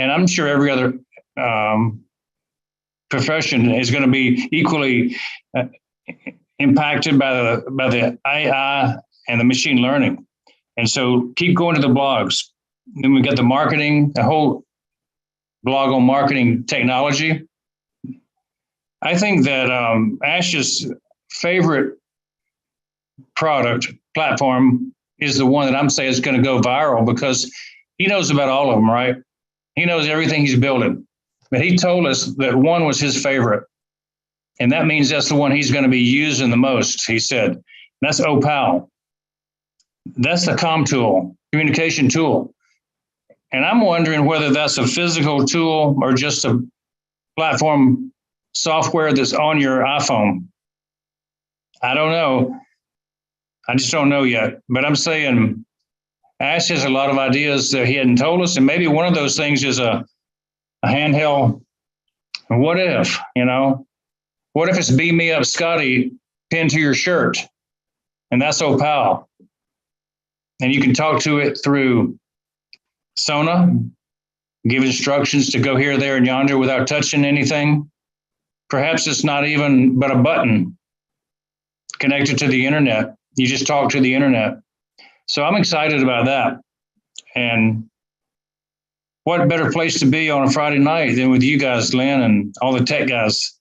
and I'm sure every other profession is going to be equally impacted by the AI and the machine learning. And so keep going to the blogs. Then we got the marketing, the whole blog on marketing technology. I think that Ash's favorite product platform is the one that I'm saying is going to go viral because he knows about all of them, right? He knows everything he's building. But he told us that one was his favorite. And that means that's the one he's going to be using the most, he said. That's OPAL. That's the comm tool, communication tool. And I'm wondering whether that's a physical tool or just a platform software that's on your iPhone. I don't know. I just don't know yet. But I'm saying Ash has a lot of ideas that he hadn't told us. And maybe one of those things is a handheld. What if, what if it's Beam Me Up Scotty pinned to your shirt? And that's OPAL. And you can talk to it through Sona, give instructions to go here, there, and yonder without touching anything. Perhaps it's not even but a button connected to the internet. You just talk to the internet. So I'm excited about that. And what better place to be on a Friday night than with you guys, Lynn, and all the tech guys.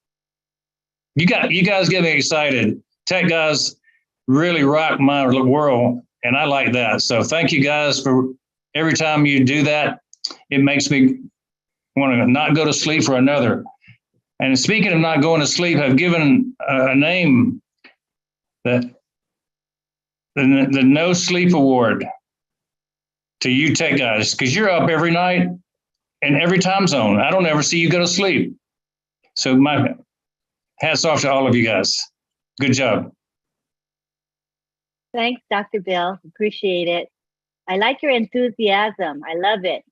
You guys get me excited. Tech guys really rock my world, and I like that. So thank you guys for every time you do that. It makes me want to not go to sleep for another. And speaking of not going to sleep, I've given a name, that the No Sleep Award, to you tech guys, because you're up every night in every time zone. I don't ever see you go to sleep. So my hats off to all of you guys. Good job. Thanks, Dr. Bill. Appreciate it. I like your enthusiasm. I love it.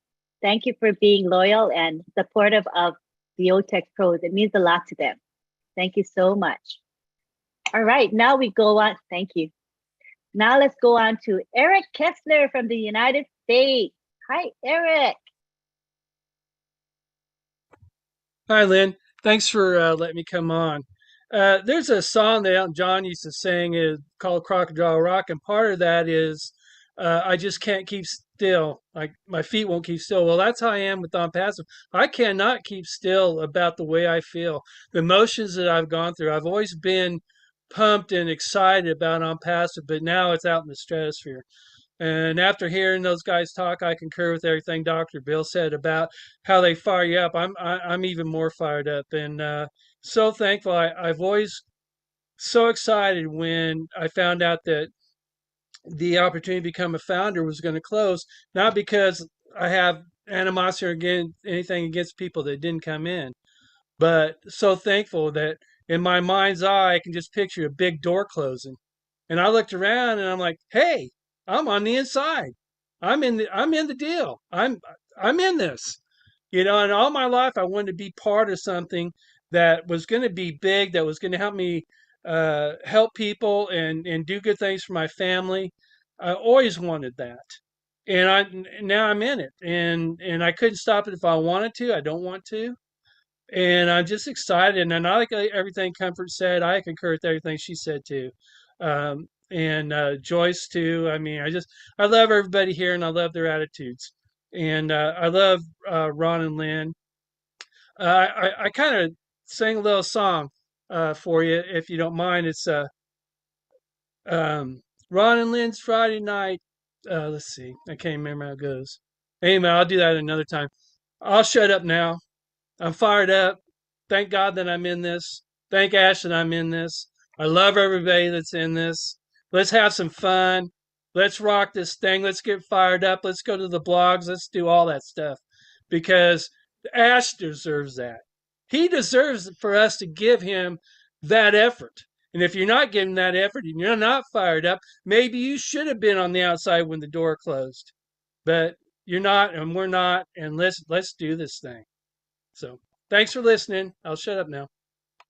Thank you for being loyal and supportive of the OTech pros. It means a lot to them. Thank you so much. All right, now we go on. Thank you. Now let's go on to Eric Kessler from the United States. Hi, Eric. Hi, Lynn. Thanks for letting me come on. There's a song that Elton John used to sing called Crocodile Rock, and part of that is I just can't keep still. Like my feet won't keep still. Well, that's how I am with ONPASSIVE. I cannot keep still about the way I feel. The emotions that I've gone through. I've always been pumped and excited about ONPASSIVE, but now it's out in the stratosphere. And after hearing those guys talk, I concur with everything Dr. Bill said about how they fire you up. I'm even more fired up, and so thankful. I've always so excited when I found out that the opportunity to become a founder was going to close, not because I have animosity or anything against people that didn't come in, but so thankful that in my mind's eye, I can just picture a big door closing. And I looked around and I'm like, hey, I'm on the inside. I'm in the deal. I'm in this. And all my life I wanted to be part of something that was going to be big, that was going to help me help people and do good things for my family. I always wanted that. And now I'm in it. And I couldn't stop it if I wanted to. I don't want to. And I'm just excited. And I like everything Comfort said. I concur with everything she said too. And Joyce too. I mean, I love everybody here and I love their attitudes. And I love Ron and Lynn. I kind of sang a little song for you, if you don't mind. It's Ron and Lynn's Friday night. Let's see. I can't remember how it goes. Anyway, I'll do that another time. I'll shut up now. I'm fired up. Thank God that I'm in this. Thank Ash that I'm in this. I love everybody that's in this. Let's have some fun. Let's rock this thing. Let's get fired up. Let's go to the blogs. Let's do all that stuff because Ash deserves that. He deserves for us to give him that effort. And if you're not giving that effort and you're not fired up, maybe you should have been on the outside when the door closed. But you're not and we're not, and let's do this thing. So thanks for listening. I'll shut up now.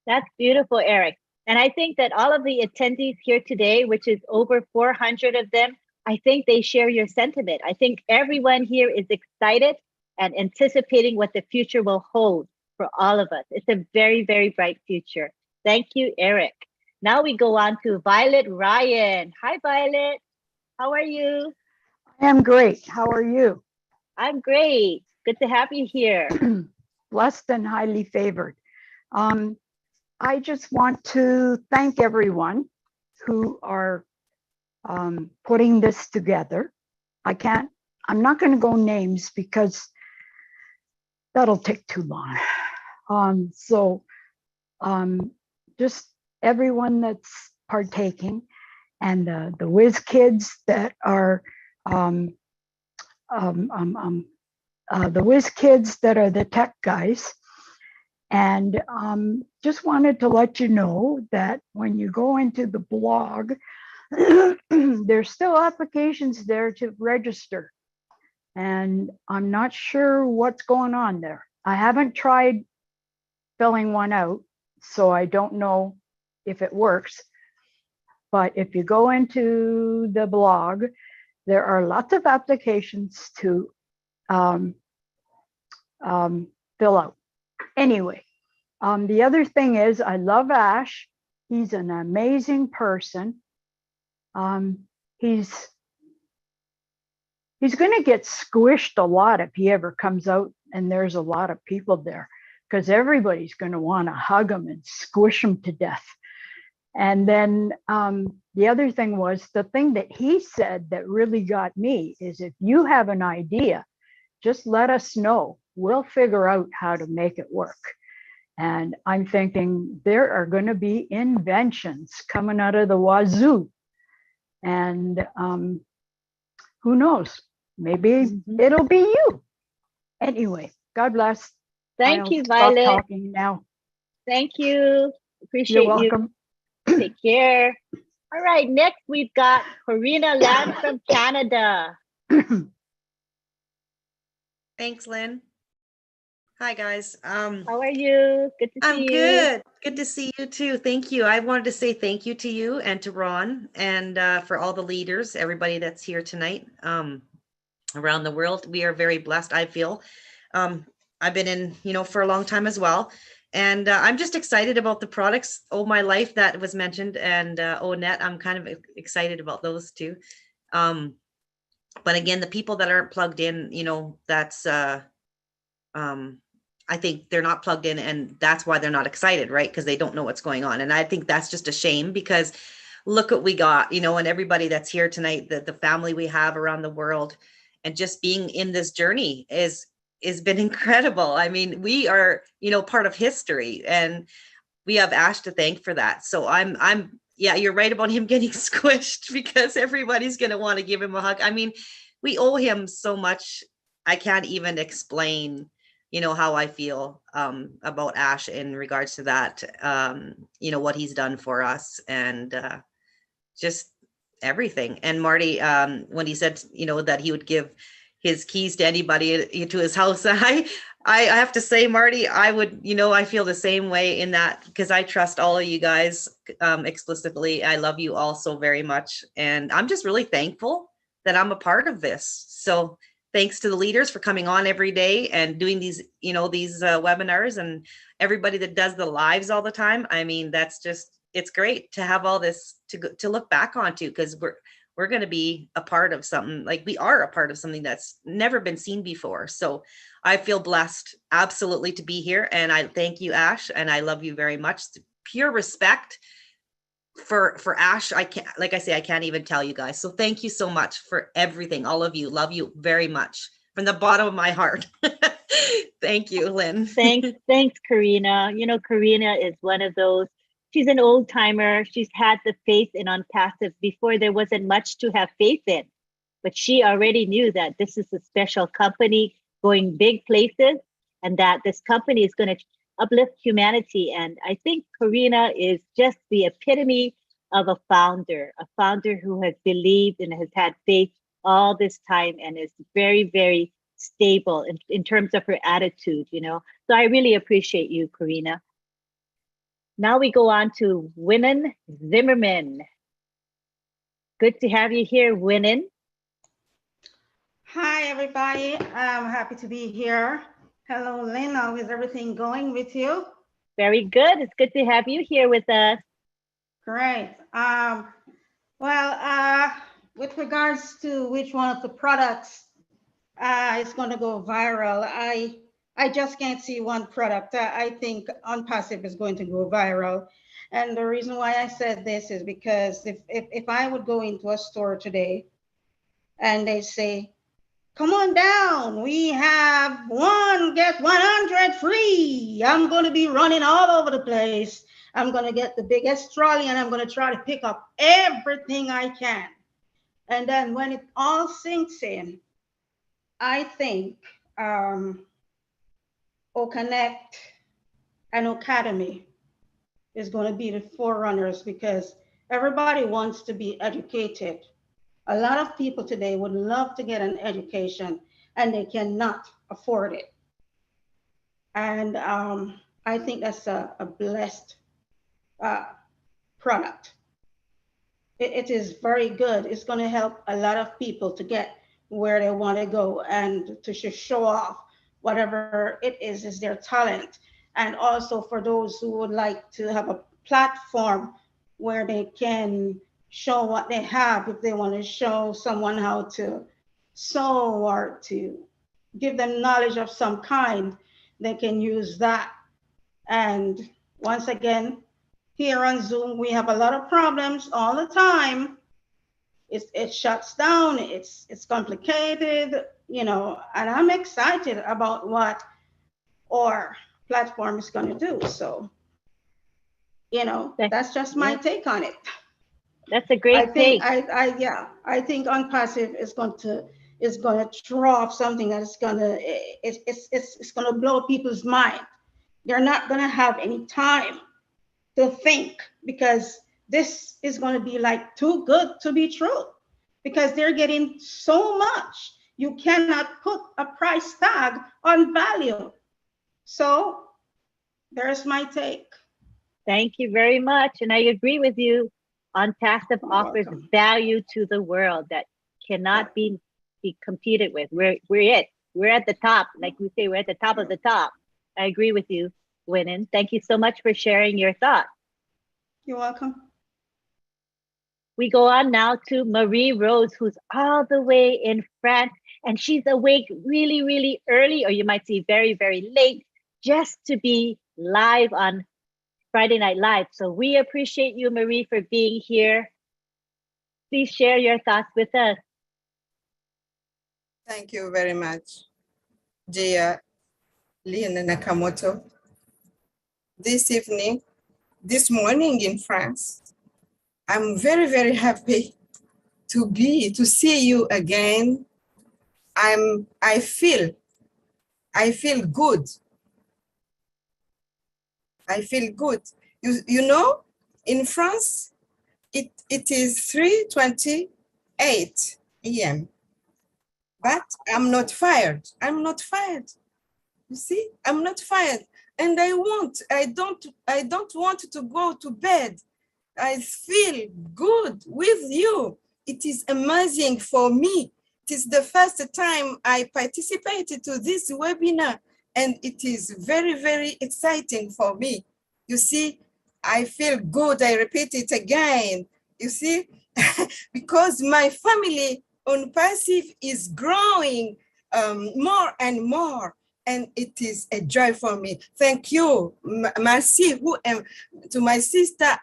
That's beautiful, Eric. And I think that all of the attendees here today, which is over 400 of them, I think they share your sentiment. I think everyone here is excited and anticipating what the future will hold for all of us. It's a very, very bright future. Thank you, Eric. Now we go on to Violet Ryan. Hi, Violet. How are you? I am great. How are you? I'm great. Good to have you here. Blessed and highly favored. I just want to thank everyone who are putting this together. I'm not going to go names because that'll take too long. Just everyone that's partaking, and the whiz kids that are the whiz kids that are the tech guys. And just wanted to let you know that when you go into the blog, there's still applications there to register. And I'm not sure what's going on there. I haven't tried filling one out, so I don't know if it works. But if you go into the blog, there are lots of applications to fill out. Anyway, the other thing is I love Ash. He's an amazing person. He's going to get squished a lot if he ever comes out and there's a lot of people there, because everybody's going to want to hug him and squish him to death. And then the other thing was, the thing that he said that really got me is, if you have an idea, just let us know. We'll figure out how to make it work. And I'm thinking there are going to be inventions coming out of the wazoo. And who knows? Maybe it'll be you. Anyway, God bless. Thank you, Stop Violet. talking now. Thank you. Appreciate You're welcome. you. Take care. All right, next we've got Karina Land from Canada. Thanks, Lynn. Hi, guys. How are you? Good to see I'm you. good. Good to see you too. Thank you. I wanted to say thank you to you and to Ron, and for all the leaders, everybody that's here tonight around the world. We are very blessed, I feel. I've been in, for a long time as well. And I'm just excited about the products, Oh My Life, that was mentioned, and ONET. I'm kind of excited about those too. But again, the people that aren't plugged in, that's, I think they're not plugged in, and that's why they're not excited, right? Because they don't know what's going on. And I think that's just a shame, because look what we got, and everybody that's here tonight, the family we have around the world, and just being in this journey has been incredible. I mean, we are, part of history, and we have Ash to thank for that. So yeah, you're right about him getting squished, because everybody's going to want to give him a hug. I mean, we owe him so much. I can't even explain, how I feel about Ash in regards to that, what he's done for us, and just everything. And Marty, when he said, that he would give his keys to anybody to his house, I have to say, Marty, I would, I feel the same way in that, because I trust all of you guys explicitly. I love you all so very much. And I'm just really thankful that I'm a part of this. So thanks to the leaders for coming on every day and doing these, these webinars, and everybody that does the lives all the time. I mean, that's just, it's great to have all this to look back onto, because we're going to be a part of something, like we are a part of something that's never been seen before. So I feel blessed absolutely to be here. And I thank you, Ash, and I love you very much. Pure respect for Ash. I can't, like I say, I can't even tell you guys. So thank you so much for everything. All of you, love you very much from the bottom of my heart. Thank you, Lynn. Thanks, Karina. Karina is one of those, she's an old timer. She's had the faith in ONPASSIVE before there wasn't much to have faith in, but she already knew that this is a special company going big places, and that this company is going to uplift humanity. And I think Karina is just the epitome of a founder who has believed and has had faith all this time, and is very, very stable in terms of her attitude, So I really appreciate you, Karina. Now we go on to Winnan Zimmerman. Good to have you here, Winnan. Hi, everybody. I'm happy to be here. Hello, Lynn. How is everything going with you? Very good. It's good to have you here with us. Great. With regards to which one of the products is going to go viral, I just can't see one product. I think ONPASSIVE is going to go viral. And the reason why I said this is because if I would go into a store today and they say, come on down, we have one, get 100 free. I'm going to be running all over the place. I'm going to get the biggest trolley and I'm going to try to pick up everything I can. And then when it all sinks in, I think OConnect and Academy is going to be the forerunners because everybody wants to be educated. A lot of people today would love to get an education and they cannot afford it. And I think that's a blessed product. It is very good. It's going to help a lot of people to get where they want to go and to show off whatever it is their talent. And also for those who would like to have a platform where they can show what they have, if they want to show someone how to sew or to give them knowledge of some kind, they can use that. And once again, here on Zoom, we have a lot of problems all the time. It shuts down, it's complicated, you know, and I'm excited about what our platform is going to do. So, you know, that's just my take on it. That's a great take. I think ONPASSIVE is going to throw off something that's it's going to blow people's mind. They're not going to have any time to think because this is going to be like too good to be true because they're getting so much. You cannot put a price tag on value. So there's my take. Thank you very much. And I agree with you. ONPASSIVE offers value to the world that cannot be competed with. We're it. We're at the top. Like we say, we're at the top of the top. I agree with you, Lynn. Thank you so much for sharing your thoughts. You're welcome. We go on now to Marie Rose, who's all the way in France, and she's awake really, really early, or you might see very, very late, just to be live on Friday Night Live. So we appreciate you, Marie, for being here. Please share your thoughts with us. Thank you very much, dear Lynn Nakamoto. This morning in France, I'm very, very happy to see you again. I feel good. I feel good. You know, in France, it is 3:28 a.m. But I'm not fired. I'm not fired. You see, I'm not fired. And I don't want to go to bed. I feel good with you. It is amazing for me. It is the first time I participated to this webinar, and it is very, very exciting for me. You see, I feel good. I repeat it again. You see, because my family ONPASSIVE is growing more and more. And it is a joy for me. Thank you, Merci, to my sister,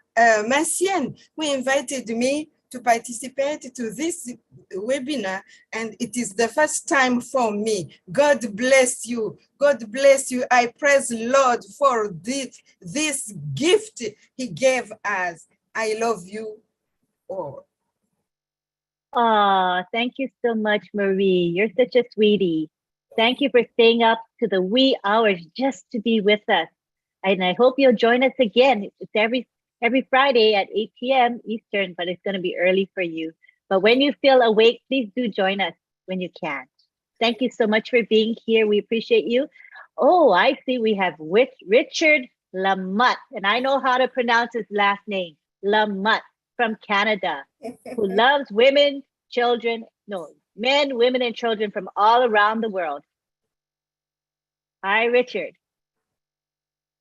Marcienne, who invited me to participate to this webinar. And it is the first time for me. God bless you. God bless you. I praise the Lord for this gift he gave us. I love you all. Oh, thank you so much, Marie. You're such a sweetie. Thank you for staying up to the wee hours just to be with us. And I hope you'll join us again. It's every Friday at 8 p.m. Eastern, but it's going to be early for you. But when you feel awake, please do join us when you can. Thank you so much for being here. We appreciate you. Oh, I see we have Richard Lamotte, and I know how to pronounce his last name, Lamotte, from Canada, who loves women, children, no, men, women, and children from all around the world. Hi, Richard.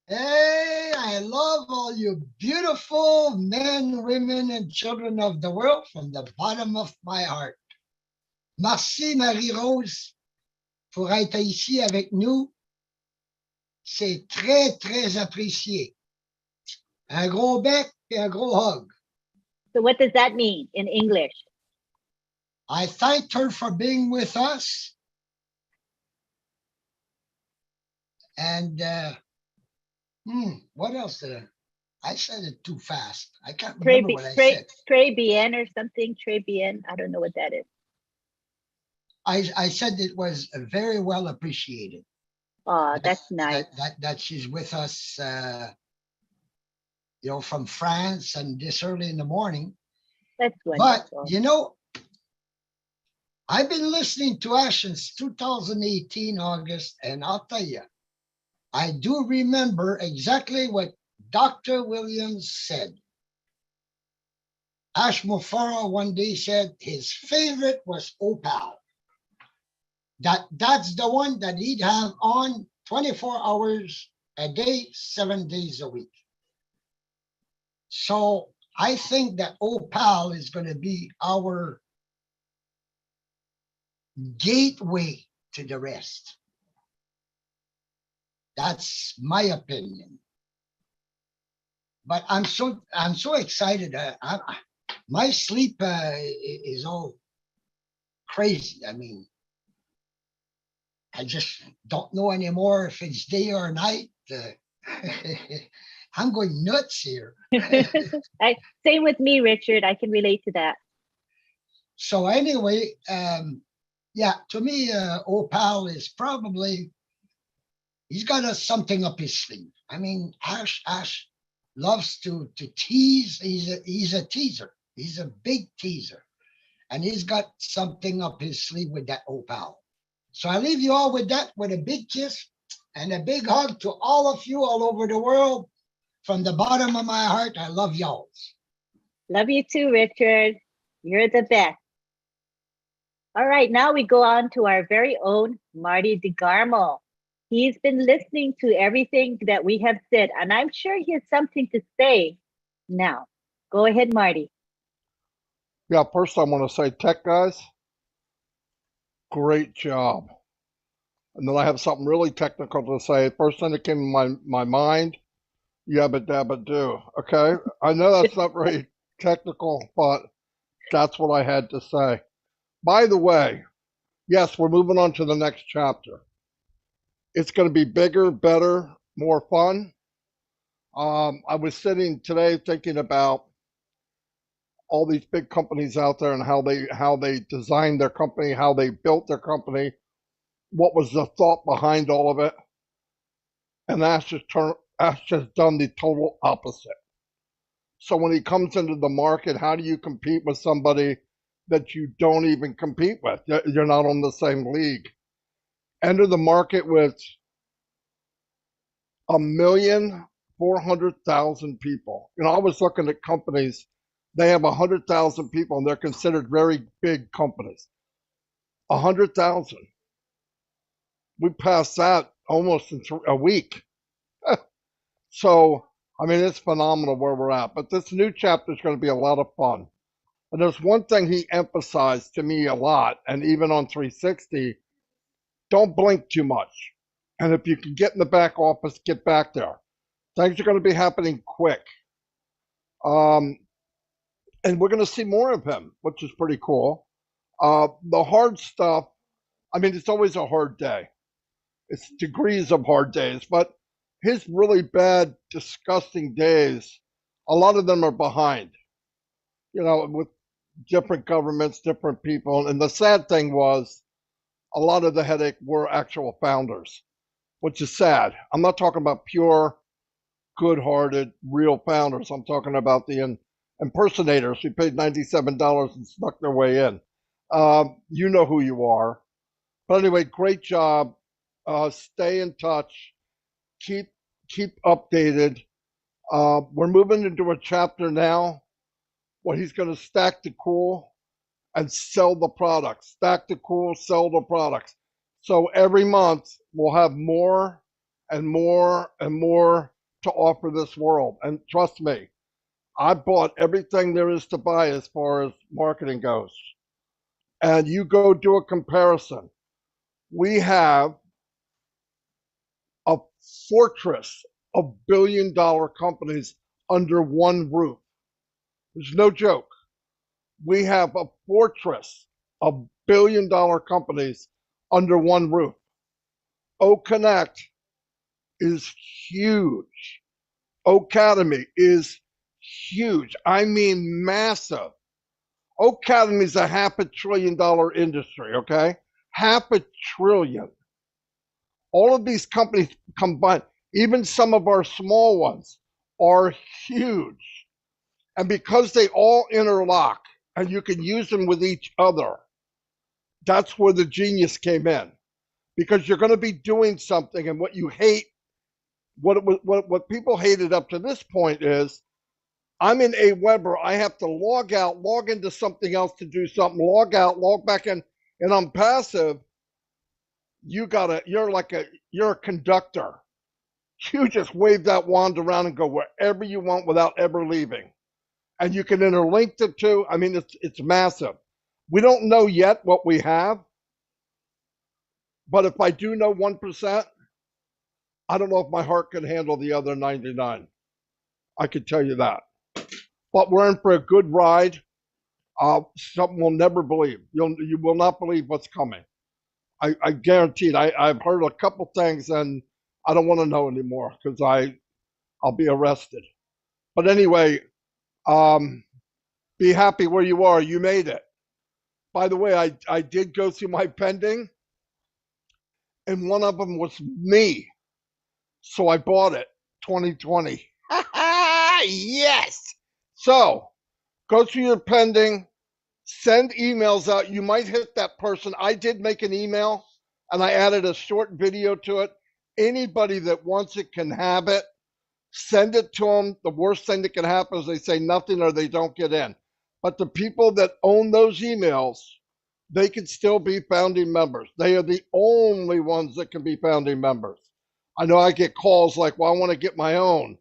Hey, I love all you beautiful men, women, and children of the world from the bottom of my heart. Merci, Marie-Rose, pour être ici avec nous. C'est très, très apprécié. Un gros bec et un gros hug. So what does that mean in English? I thanked her for being with us. And what else did I said it too fast. I can't remember what I said. Très bien or something. Très bien. I don't know what that is. I said it was very well appreciated. Oh, that's nice. That she's with us, from France and this early in the morning. That's wonderful. But, I've been listening to Ash since 2018, August, and I'll tell you, I do remember exactly what Dr. Williams said. Ash Mufara one day said his favorite was Opal. That's the one that he'd have on 24 hours a day, 7 days a week. So I think that Opal is going to be our gateway to the rest. That's my opinion. But I'm so excited. My sleep is all crazy. I mean, I just don't know anymore if it's day or night. I'm going nuts here. Same with me, Richard. I can relate to that. So anyway, to me, Opal is probably, he's got something up his sleeve. I mean, Ash loves to tease. He's a teaser. He's a big teaser. And he's got something up his sleeve with that Opal. So I leave you all with that, with a big kiss and a big hug to all of you all over the world. From the bottom of my heart, I love y'all. Love you too, Richard. You're the best. All right, now we go on to our very own Marty DeGarmo. He's been listening to everything that we have said, and I'm sure he has something to say now. Go ahead, Marty. Yeah, first I want to say, tech guys, great job. And then I have something really technical to say. First thing that came to my mind, yabba dabba do. Okay, I know that's not very technical, but that's what I had to say. By the way, yes, we're moving on to the next chapter. It's going to be bigger, better, more fun. I was sitting today thinking about all these big companies out there and how they designed their company, how they built their company, what was the thought behind all of it, and Ash just done the total opposite. So when he comes into the market, how do you compete with somebody that you don't even compete with? You're not on the same league. Enter the market with 1,400,000 people. I was looking at companies, they have 100,000 people and they're considered very big companies. 100,000. We passed that almost in a week. So, I mean, it's phenomenal where we're at. But this new chapter is going to be a lot of fun. And there's one thing he emphasized to me a lot, and even on 360, don't blink too much. And if you can get in the back office, get back there. Things are going to be happening quick. And we're going to see more of him, which is pretty cool. The hard stuff, I mean, it's always a hard day. It's degrees of hard days, but his really bad, disgusting days, a lot of them are behind, with different governments, different people. And the sad thing was a lot of the headache were actual founders, which is sad. I'm not talking about pure, good-hearted, real founders. I'm talking about the impersonators who paid $97 and snuck their way in. You know who you are. But anyway, great job. Stay in touch. Keep updated. We're moving into a chapter now where he's going to stack the cool and sell the products. Stack the cool, sell the products. So every month we'll have more and more and more to offer this world. And trust me, I bought everything there is to buy as far as marketing goes. And you go do a comparison. We have a fortress of billion-dollar companies under one roof. There's no joke. We have a fortress of billion-dollar companies under one roof. OConnect is huge. Academy is huge. I mean massive. Academy is a $500 billion industry, okay? $500 billion. All of these companies combined, even some of our small ones, are huge. And because they all interlock and you can use them with each other, that's where the genius came in. Because you're going to be doing something, and what you hate, what people hated up to this point is, I'm in Aweber, I have to log out, log into something else to do something, log out, log back in, and I'm passive. You're a conductor. You just wave that wand around and go wherever you want without ever leaving. And you can interlink the two. I mean, it's massive. We don't know yet what we have, but if I do know 1%, I don't know if my heart can handle the other 99. I can tell you that. But we're in for a good ride. Something we'll never believe. You will not believe what's coming. I guarantee it. I've heard a couple things and I don't want to know anymore because I'll be arrested. But anyway, be happy where you are. You made it. By the way, I did go through my pending, and one of them was me. So I bought it 2020. Yes. So go through your pending, send emails out. You might hit that person. I did make an email and I added a short video to it. Anybody that wants it can have it. Send it to them. The worst thing that can happen is they say nothing or they don't get in. But the people that own those emails, they can still be founding members. They are the only ones that can be founding members. I know I get calls like, well, I want to get my own.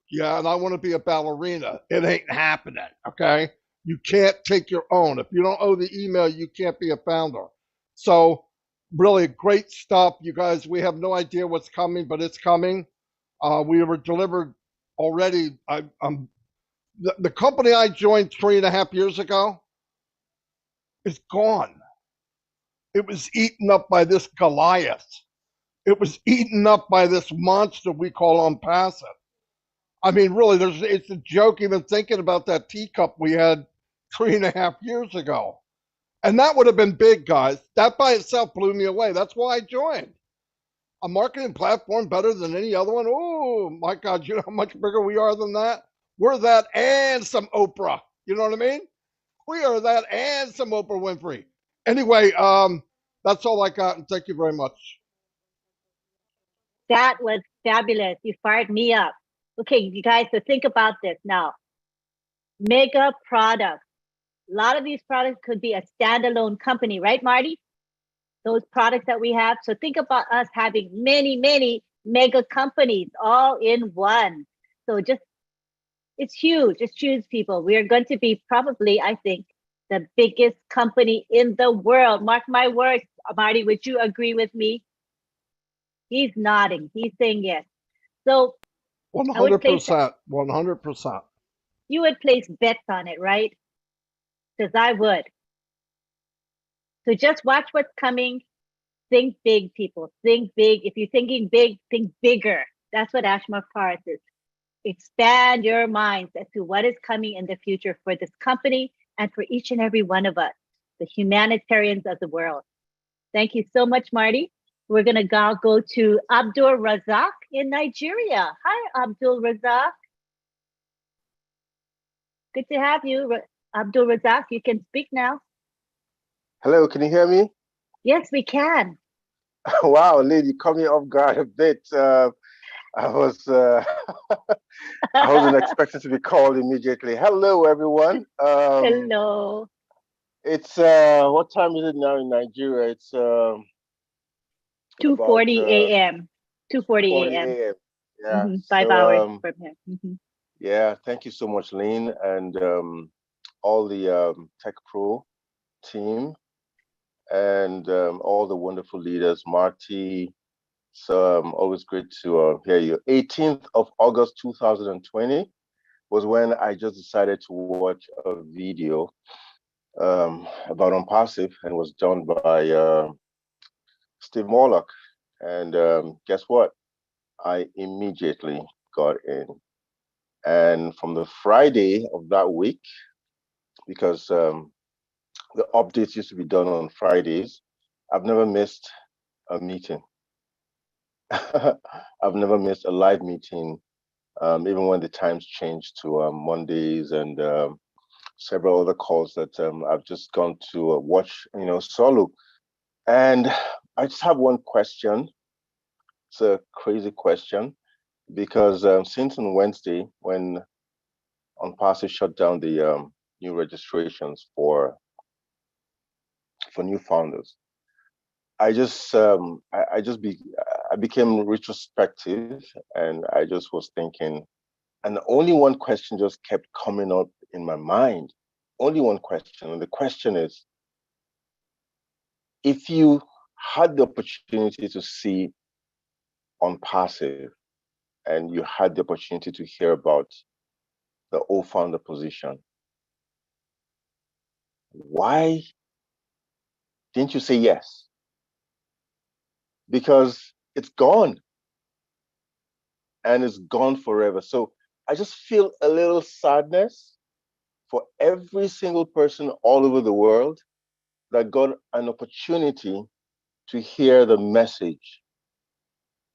Yeah, and I want to be a ballerina. It ain't happening, okay? You can't take your own. If you don't owe the email, you can't be a founder. So really great stuff, you guys. We have no idea what's coming, but it's coming. We were delivered already. The company I joined 3.5 years ago is gone. It was eaten up by this Goliath. It was eaten up by this monster we call ONPASSIVE. I mean, really, it's a joke even thinking about that teacup we had 3.5 years ago. And that would have been big, guys. That by itself blew me away. That's why I joined. A marketing platform better than any other one. Oh, my God, you know how much bigger we are than that? We're that and some Oprah. You know what I mean? We are that and some Oprah Winfrey. Anyway, that's all I got, and thank you very much. That was fabulous. You fired me up. Okay, you guys, so think about this now. Mega products. A lot of these products could be a standalone company, right, Marty? Those products that we have. So think about us having many, many mega companies all in one. So just, it's huge. It's huge, people. We are going to be probably, I think, the biggest company in the world. Mark my words. Marty, would you agree with me? He's nodding. He's saying yes. So 100%. 100%. You would place bets on it, right? Because I would. So just watch what's coming. Think big, people. Think big. If you're thinking big, think bigger. That's what Ashma Paris is. Expand your minds as to what is coming in the future for this company and for each and every one of us, the humanitarians of the world. Thank you so much, Marty. We're going to go to Abdul Razak in Nigeria. Hi, Abdul Razak. Good to have you, Abdul Razak. You can speak now. Hello, can you hear me? Yes, we can. Wow, Lynn, you caught me off guard a bit. I wasn't expecting to be called immediately. Hello, everyone. Hello. It's what time is it now in Nigeria? It's 2:40 a.m. 2:40 2:40 a.m. a.m. Yeah. 5 hours So from here. yeah, thank you so much, Lynn, and all the Tech Pro team, and all the wonderful leaders. Marty, it's always great to hear you. 18th of August 2020 was when I just decided to watch a video about ONPASSIVE, and was done by Steve Morlock. And guess what? I immediately got in. And from the Friday of that week, because the updates used to be done on Fridays, I've never missed a meeting. I've never missed a live meeting, even when the times changed to Mondays, and several other calls that I've just gone to watch, solo. And I just have one question. It's a crazy question, because since on Wednesday, when ONPASSIVE shut down the new registrations for new founders, I just I became retrospective, and I just was thinking, and only one question just kept coming up in my mind. Only one question, and the question is, if you had the opportunity to see ONPASSIVE, and you had the opportunity to hear about the founder position, why didn't you say yes? Because it's gone, and it's gone forever. So I just feel a little sadness for every single person all over the world that got an opportunity to hear the message,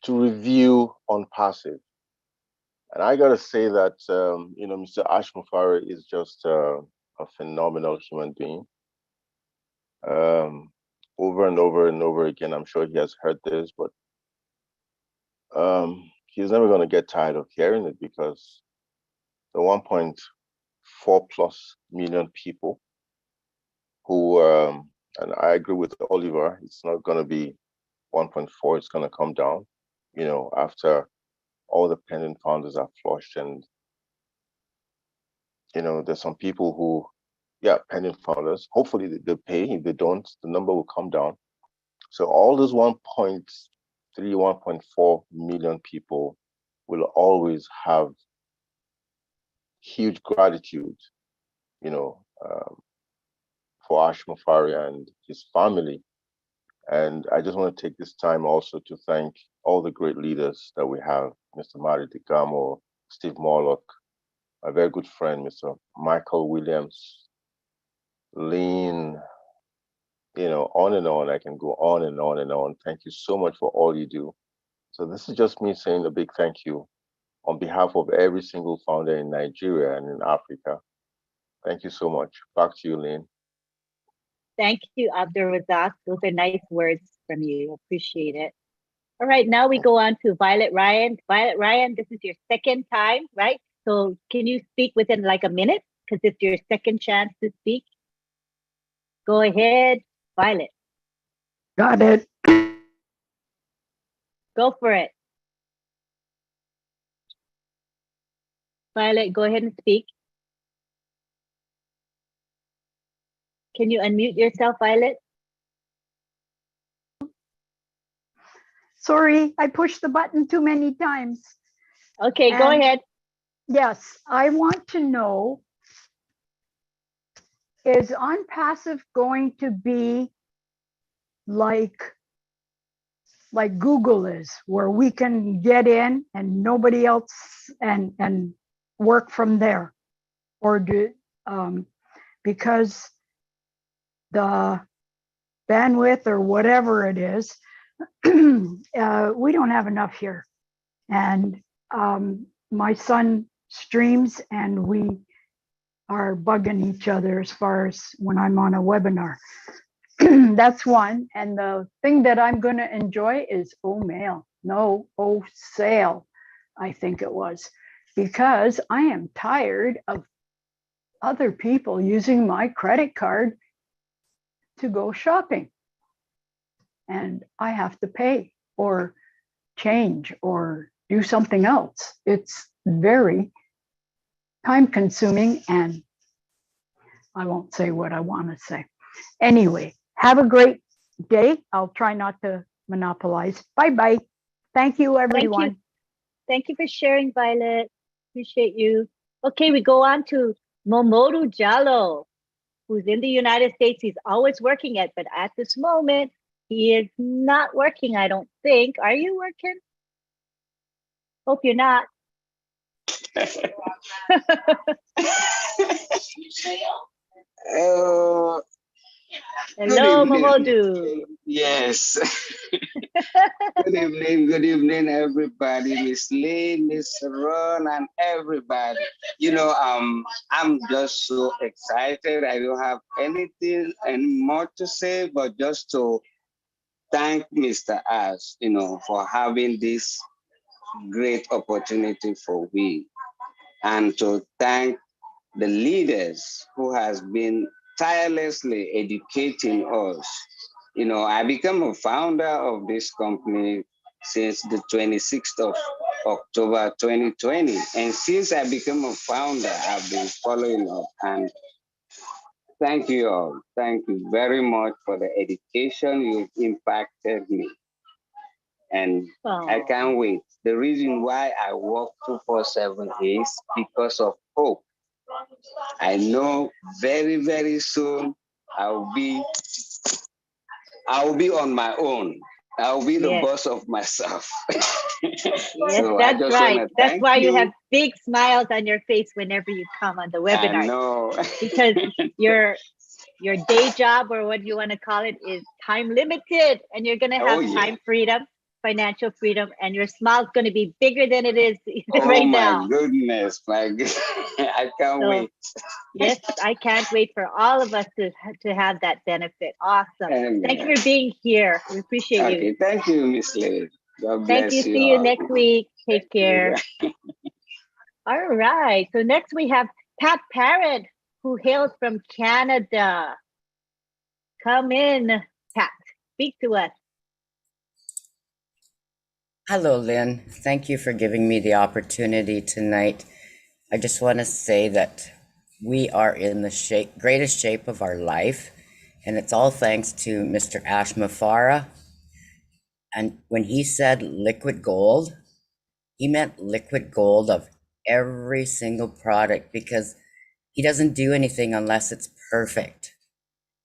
to review ONPASSIVE. And I gotta say that, Mr. Ash Mufari is just a phenomenal human being. Over and over and over again, I'm sure he has heard this, but he's never gonna get tired of hearing it, because the 1.4 plus million people who, and I agree with Oliver, it's not gonna be 1.4, it's gonna come down, after all the pending founders are flushed. And there's some people who, pending founders, hopefully they pay. If they don't, the number will come down. So all those 1.3, 1.4 million people will always have huge gratitude, for Ash Mufari and his family. And I just want to take this time also to thank all the great leaders that we have: Mr. Mari Digamo, Steve Morlock, my very good friend, Mr. Michael Williams, Lynn, on and on. I can go on and on and on. Thank you so much for all you do. So this is just me saying a big thank you on behalf of every single founder in Nigeria and in Africa. Thank you so much. Back to you, Lynn. Thank you, Abdur Razak. Those are nice words from you. Appreciate it. All right, now we go on to Violet Ryan. Violet Ryan, this is your second time, right? So can you speak within like a minute? Because it's your second chance to speak. Go ahead, Violet. Got it. Go for it. Violet, go ahead and speak. Can you unmute yourself, Violet? Sorry, I pushed the button too many times. Okay, go ahead. Yes, I want to know, is ONPASSIVE going to be like Google is, where we can get in and nobody else and work from there? Or because the bandwidth or whatever it is, we don't have enough here. And my son streams, and we are bugging each other as far as when I'm on a webinar. That's one. And the thing that I'm going to enjoy is sale, I think it was, because I am tired of other people using my credit card to go shopping. And I have to pay or change or do something else. It's very time consuming, and I won't say what I want to say. Anyway, have a great day. I'll try not to monopolize. Bye-bye. Thank you, everyone. Thank you for sharing, Violet. Appreciate you. Okay, we go on to Momodu Jallo, who's in the United States. He's always working it, but at this moment, he is not working, I don't think. Are you working? Hope you're not. Hello, Momodu. Yes. Good evening, everybody. Miss Lynn, Miss Ron, and everybody. I'm just so excited. I don't have anything more to say, but just to thank Mr. Ash, for having this great opportunity for we, and to thank the leaders who has been tirelessly educating us. I became a founder of this company since the 26th of October 2020. And since I became a founder, I've been following up. And thank you all. Thank you very much for the education. You've impacted me. And I can't wait. The reason why I work 247 is because of hope. I know very, very soon I'll be on my own. I'll be the boss of myself. Yes, So that's right. That's why you have big smiles on your face whenever you come on the webinar. I know. Because your day job, or what you want to call it, is time limited, and you're going to have time freedom, financial freedom, and your smile's going to be bigger than it is right now. Oh my goodness, I can't wait. Yes, I can't wait for all of us to have that benefit. Awesome. Amen. Thank you for being here. We appreciate you. Okay, thank you, Miss Lynn. God bless Thank you. See you next week. Take care. All right. So next we have Pat Parrott, who hails from Canada. Come in, Pat. Speak to us. Hello, Lynn. Thank you for giving me the opportunity tonight. I just want to say that we are in the greatest shape of our life, and it's all thanks to Mr. Ash Mafara. And when he said liquid gold, he meant liquid gold of every single product, because he doesn't do anything unless it's perfect.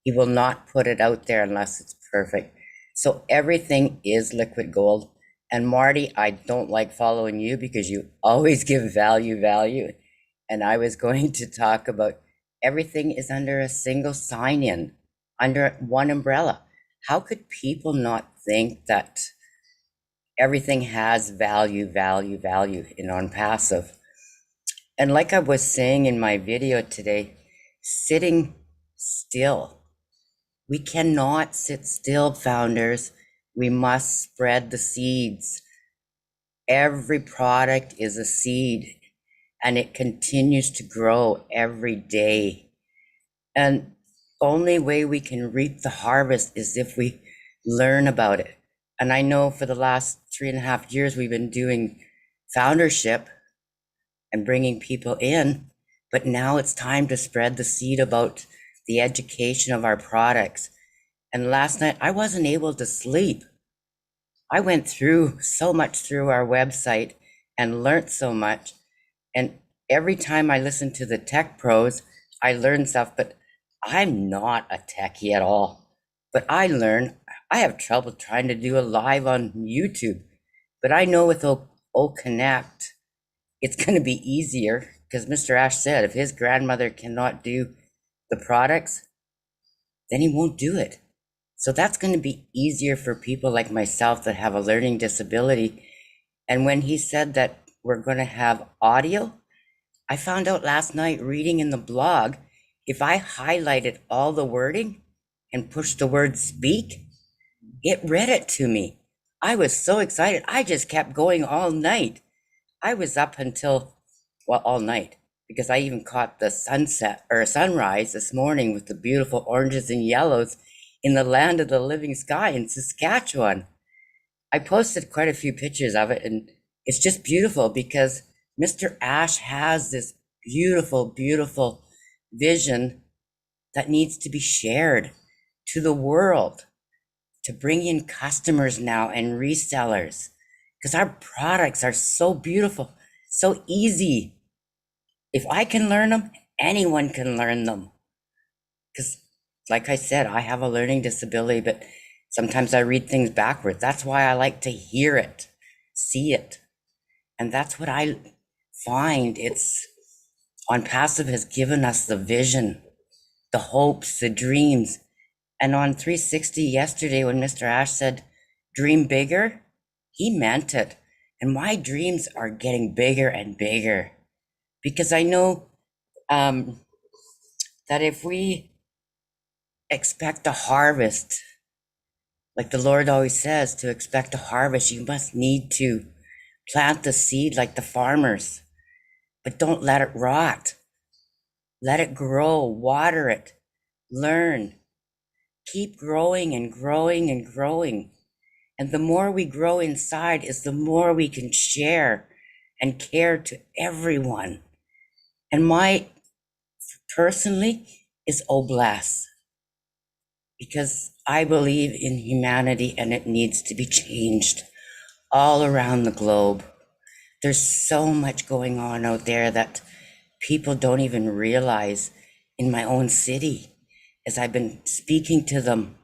He will not put it out there unless it's perfect. So everything is liquid gold. And Marty, I don't like following you because you always give value. And I was going to talk about everything is under a single sign-in, under one umbrella. How could people not think that everything has value in ONPASSIVE? And like I was saying in my video today, sitting still. We cannot sit still, founders. We must spread the seeds. Every product is a seed, and it continues to grow every day. And only way we can reap the harvest is if we learn about it. And I know for the last 3.5 years, we've been doing foundership and bringing people in, but now it's time to spread the seed about the education of our products. And last night, I wasn't able to sleep. I went through so much through our website and learned so much. And every time I listen to the tech pros, I learn stuff, but I'm not a techie at all. But I learn. I have trouble trying to do a live on YouTube, but I know with O Connect, it's going to be easier, because Mr. Ash said if his grandmother cannot do the products, then he won't do it. So that's going to be easier for people like myself that have a learning disability. And when he said that we're going to have audio, I found out last night reading in the blog, if I highlighted all the wording and pushed the word speak, it read it to me. I was so excited. I just kept going all night. I was up until, well, all night, because I even caught the sunset or sunrise this morning with the beautiful oranges and yellows. in the land of the living sky in Saskatchewan. I posted quite a few pictures of it, and it's just beautiful because Mr. Ash has this beautiful, beautiful vision that needs to be shared to the world, to bring in customers now and resellers, because our products are so beautiful, so easy. If I can learn them, anyone can learn them. Because, like I said, I have a learning disability, but sometimes I read things backwards. That's why I like to hear it, see it. And that's what I find. It's ONPASSIVE has given us the vision, the hopes, the dreams. And on 360 yesterday, when Mr. Ash said, dream bigger, he meant it. And my dreams are getting bigger and bigger because I know that if we expect a harvest, like the Lord always says, to expect a harvest, you must need to plant the seed like the farmers, but don't let it rot. Let it grow, water it, learn, keep growing and growing and growing. And the more we grow inside is the more we can share and care to everyone. And my personally is Oblast, because I believe in humanity and it needs to be changed all around the globe. There's so much going on out there that people don't even realize. In my own city, as I've been speaking to them,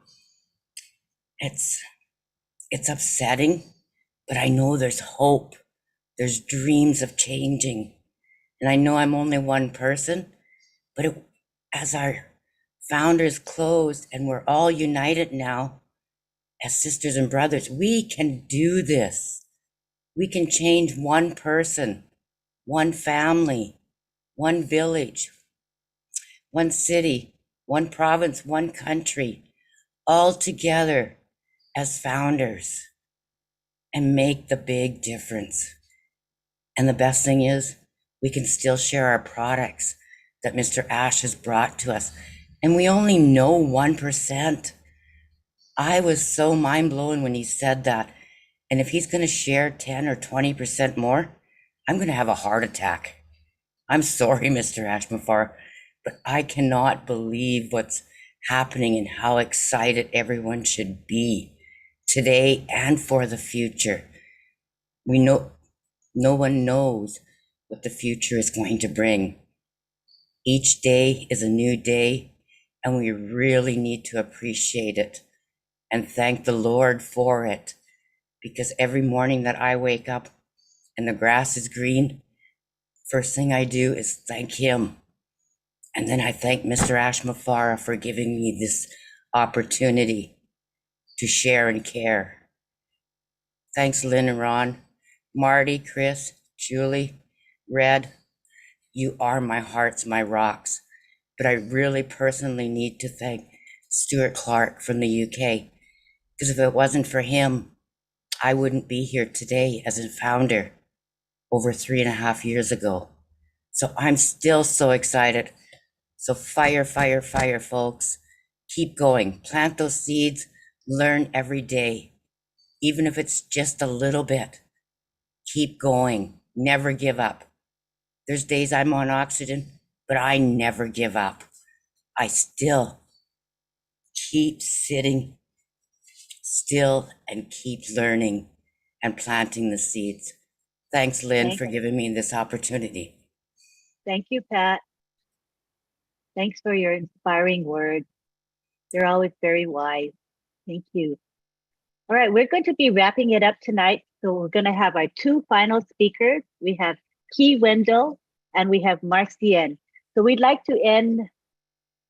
it's upsetting, but I know there's hope. There's dreams of changing. And I know I'm only one person, but as our founders closed and we're all united now as sisters and brothers, we can do this. We can change one person, one family, one village, one city, one province, one country, all together as founders and make the big difference. And the best thing is, we can still share our products that Mr. Ash has brought to us. And we only know 1%. I was so mind blown when he said that. And if he's going to share 10 or 20% more, I'm going to have a heart attack. I'm sorry, Mr. Ashmafar, but I cannot believe what's happening and how excited everyone should be today and for the future. We know no one knows what the future is going to bring. Each day is a new day, and we really need to appreciate it and thank the Lord for it, because every morning that I wake up and the grass is green, first thing I do is thank him. And then I thank Mr. Ashmafara for giving me this opportunity to share and care. Thanks, Lynn and Ron, Marty, Chris, Julie, Red. You are my hearts, my rocks. But I really personally need to thank Stuart Clark from the UK, because if it wasn't for him, I wouldn't be here today as a founder over 3.5 years ago. So I'm still so excited. So fire, fire, fire, folks. Keep going. Plant those seeds. Learn every day, even if it's just a little bit. Keep going. Never give up. There's days I'm on oxygen, but I never give up. I still keep sitting still and keep learning and planting the seeds. Thanks, Lynn, for giving me this opportunity. Thank you, Pat. Thanks for your inspiring words. You're always very wise. Thank you. All right, we're going to be wrapping it up tonight. So we're going to have our two final speakers. We have Key Wendell and we have Marcienne. So we'd like to end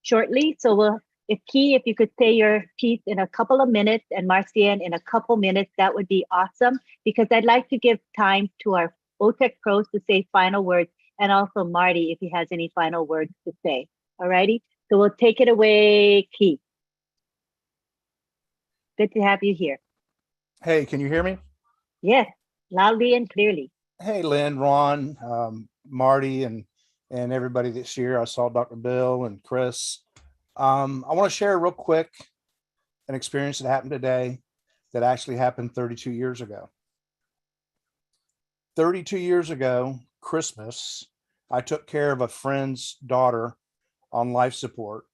shortly. So if you could say your piece in a couple of minutes and Marcienne in a couple minutes, that would be awesome, because I'd like to give time to our OTech pros to say final words, and also Marty, if he has any final words to say. All righty, so we'll take it away, Key. Good to have you here. Hey, can you hear me? Yes, loudly and clearly. Hey, Lynn, Ron, Marty, and everybody that's here. I saw Dr. Bill and Chris. I want to share real quick. an experience that happened today that actually happened 32 years ago. 32 years ago, Christmas, I took care of a friend's daughter on life support.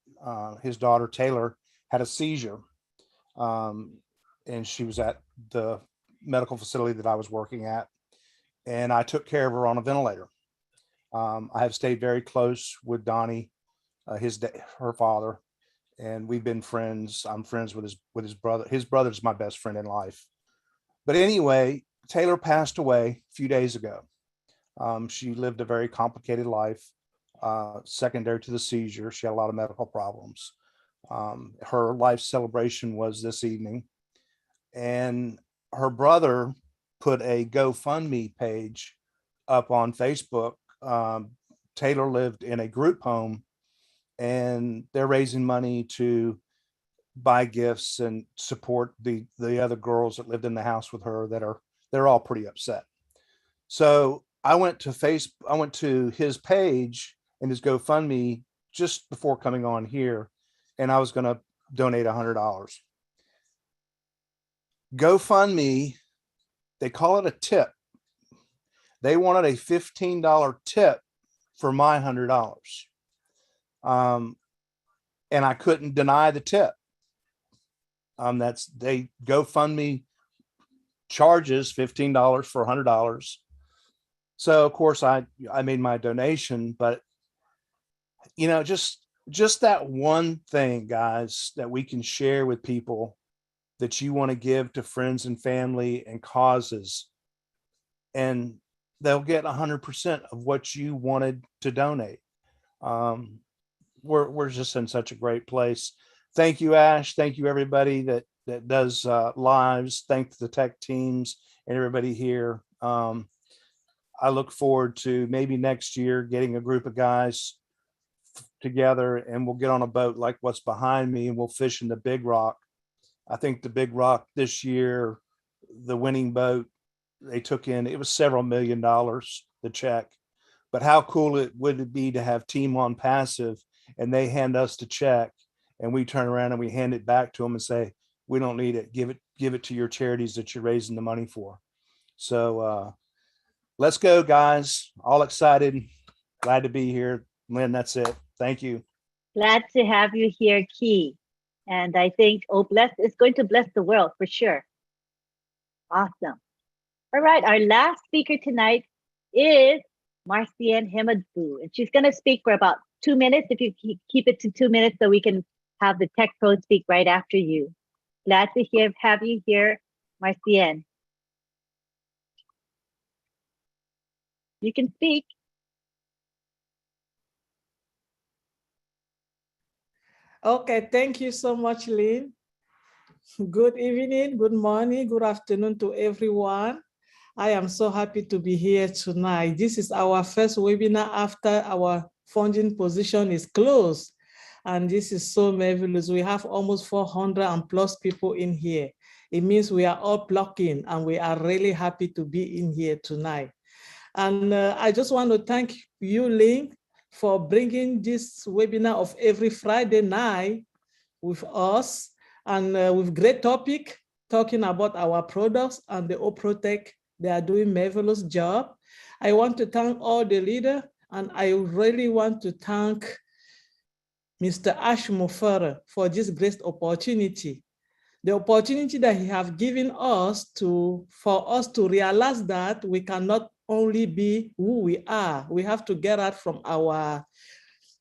His daughter, Taylor, had a seizure. And she was at the medical facility that I was working at. And I took care of her on a ventilator. I have stayed very close with Donnie, her father, and we've been friends. I'm friends with his brother. His brother's my best friend in life. But anyway, Taylor passed away a few days ago. She lived a very complicated life, secondary to the seizure. She had a lot of medical problems. Her life celebration was this evening, and her brother put a GoFundMe page up on Facebook. Taylor lived in a group home, and they're raising money to buy gifts and support the other girls that lived in the house with her they're all pretty upset. So I went to his page and his GoFundMe just before coming on here, and I was going to donate $100. GoFundMe, they call it a tip. They wanted a $15 tip for my $100. And I couldn't deny the tip. GoFundMe charges $15 for $100. So of course I made my donation, but just that one thing, guys, that we can share with people that you want to give to friends and family and causes, and they'll get 100% of what you wanted to donate. We're just in such a great place. Thank you, Ash. Thank you, everybody that does lives. Thank the tech teams and everybody here. I look forward to maybe next year getting a group of guys together, and we'll get on a boat like what's behind me, and we'll fish in the Big Rock. I think the Big Rock this year, the winning boat, they took in, it was several $1 million, the check. But how cool would it be to have Team ONPASSIVE and they hand us the check, and we turn around and we hand it back to them and say, we don't need it. Give it to your charities that you're raising the money for. So let's go, guys. All excited. Glad to be here. Lynn, that's it. Thank you. Glad to have you here, Key. And I think it's going to bless the world for sure. Awesome. All right, our last speaker tonight is Marcienne Himadou, and she's going to speak for about 2 minutes. If you keep it to 2 minutes, so we can have the tech pro speak right after you. Glad to have you here, Marcienne. You can speak. Okay, thank you so much, Lynn. Good evening, good morning, good afternoon to everyone. I am so happy to be here tonight. This is our first webinar after our funding position is closed. And this is so marvelous. We have almost 400 and plus people in here. It means we are all plugged in, and we are really happy to be in here tonight. And I just want to thank you, Lynn, for bringing this webinar of every Friday night with us, and with great topic, talking about our products and the OPROTEC. They are doing marvelous job. I want to thank all the leaders, and I really want to thank Mr. Ash Mufara for this great opportunity. The opportunity that he has given us for us to realize that we cannot only be who we are. We have to get out from our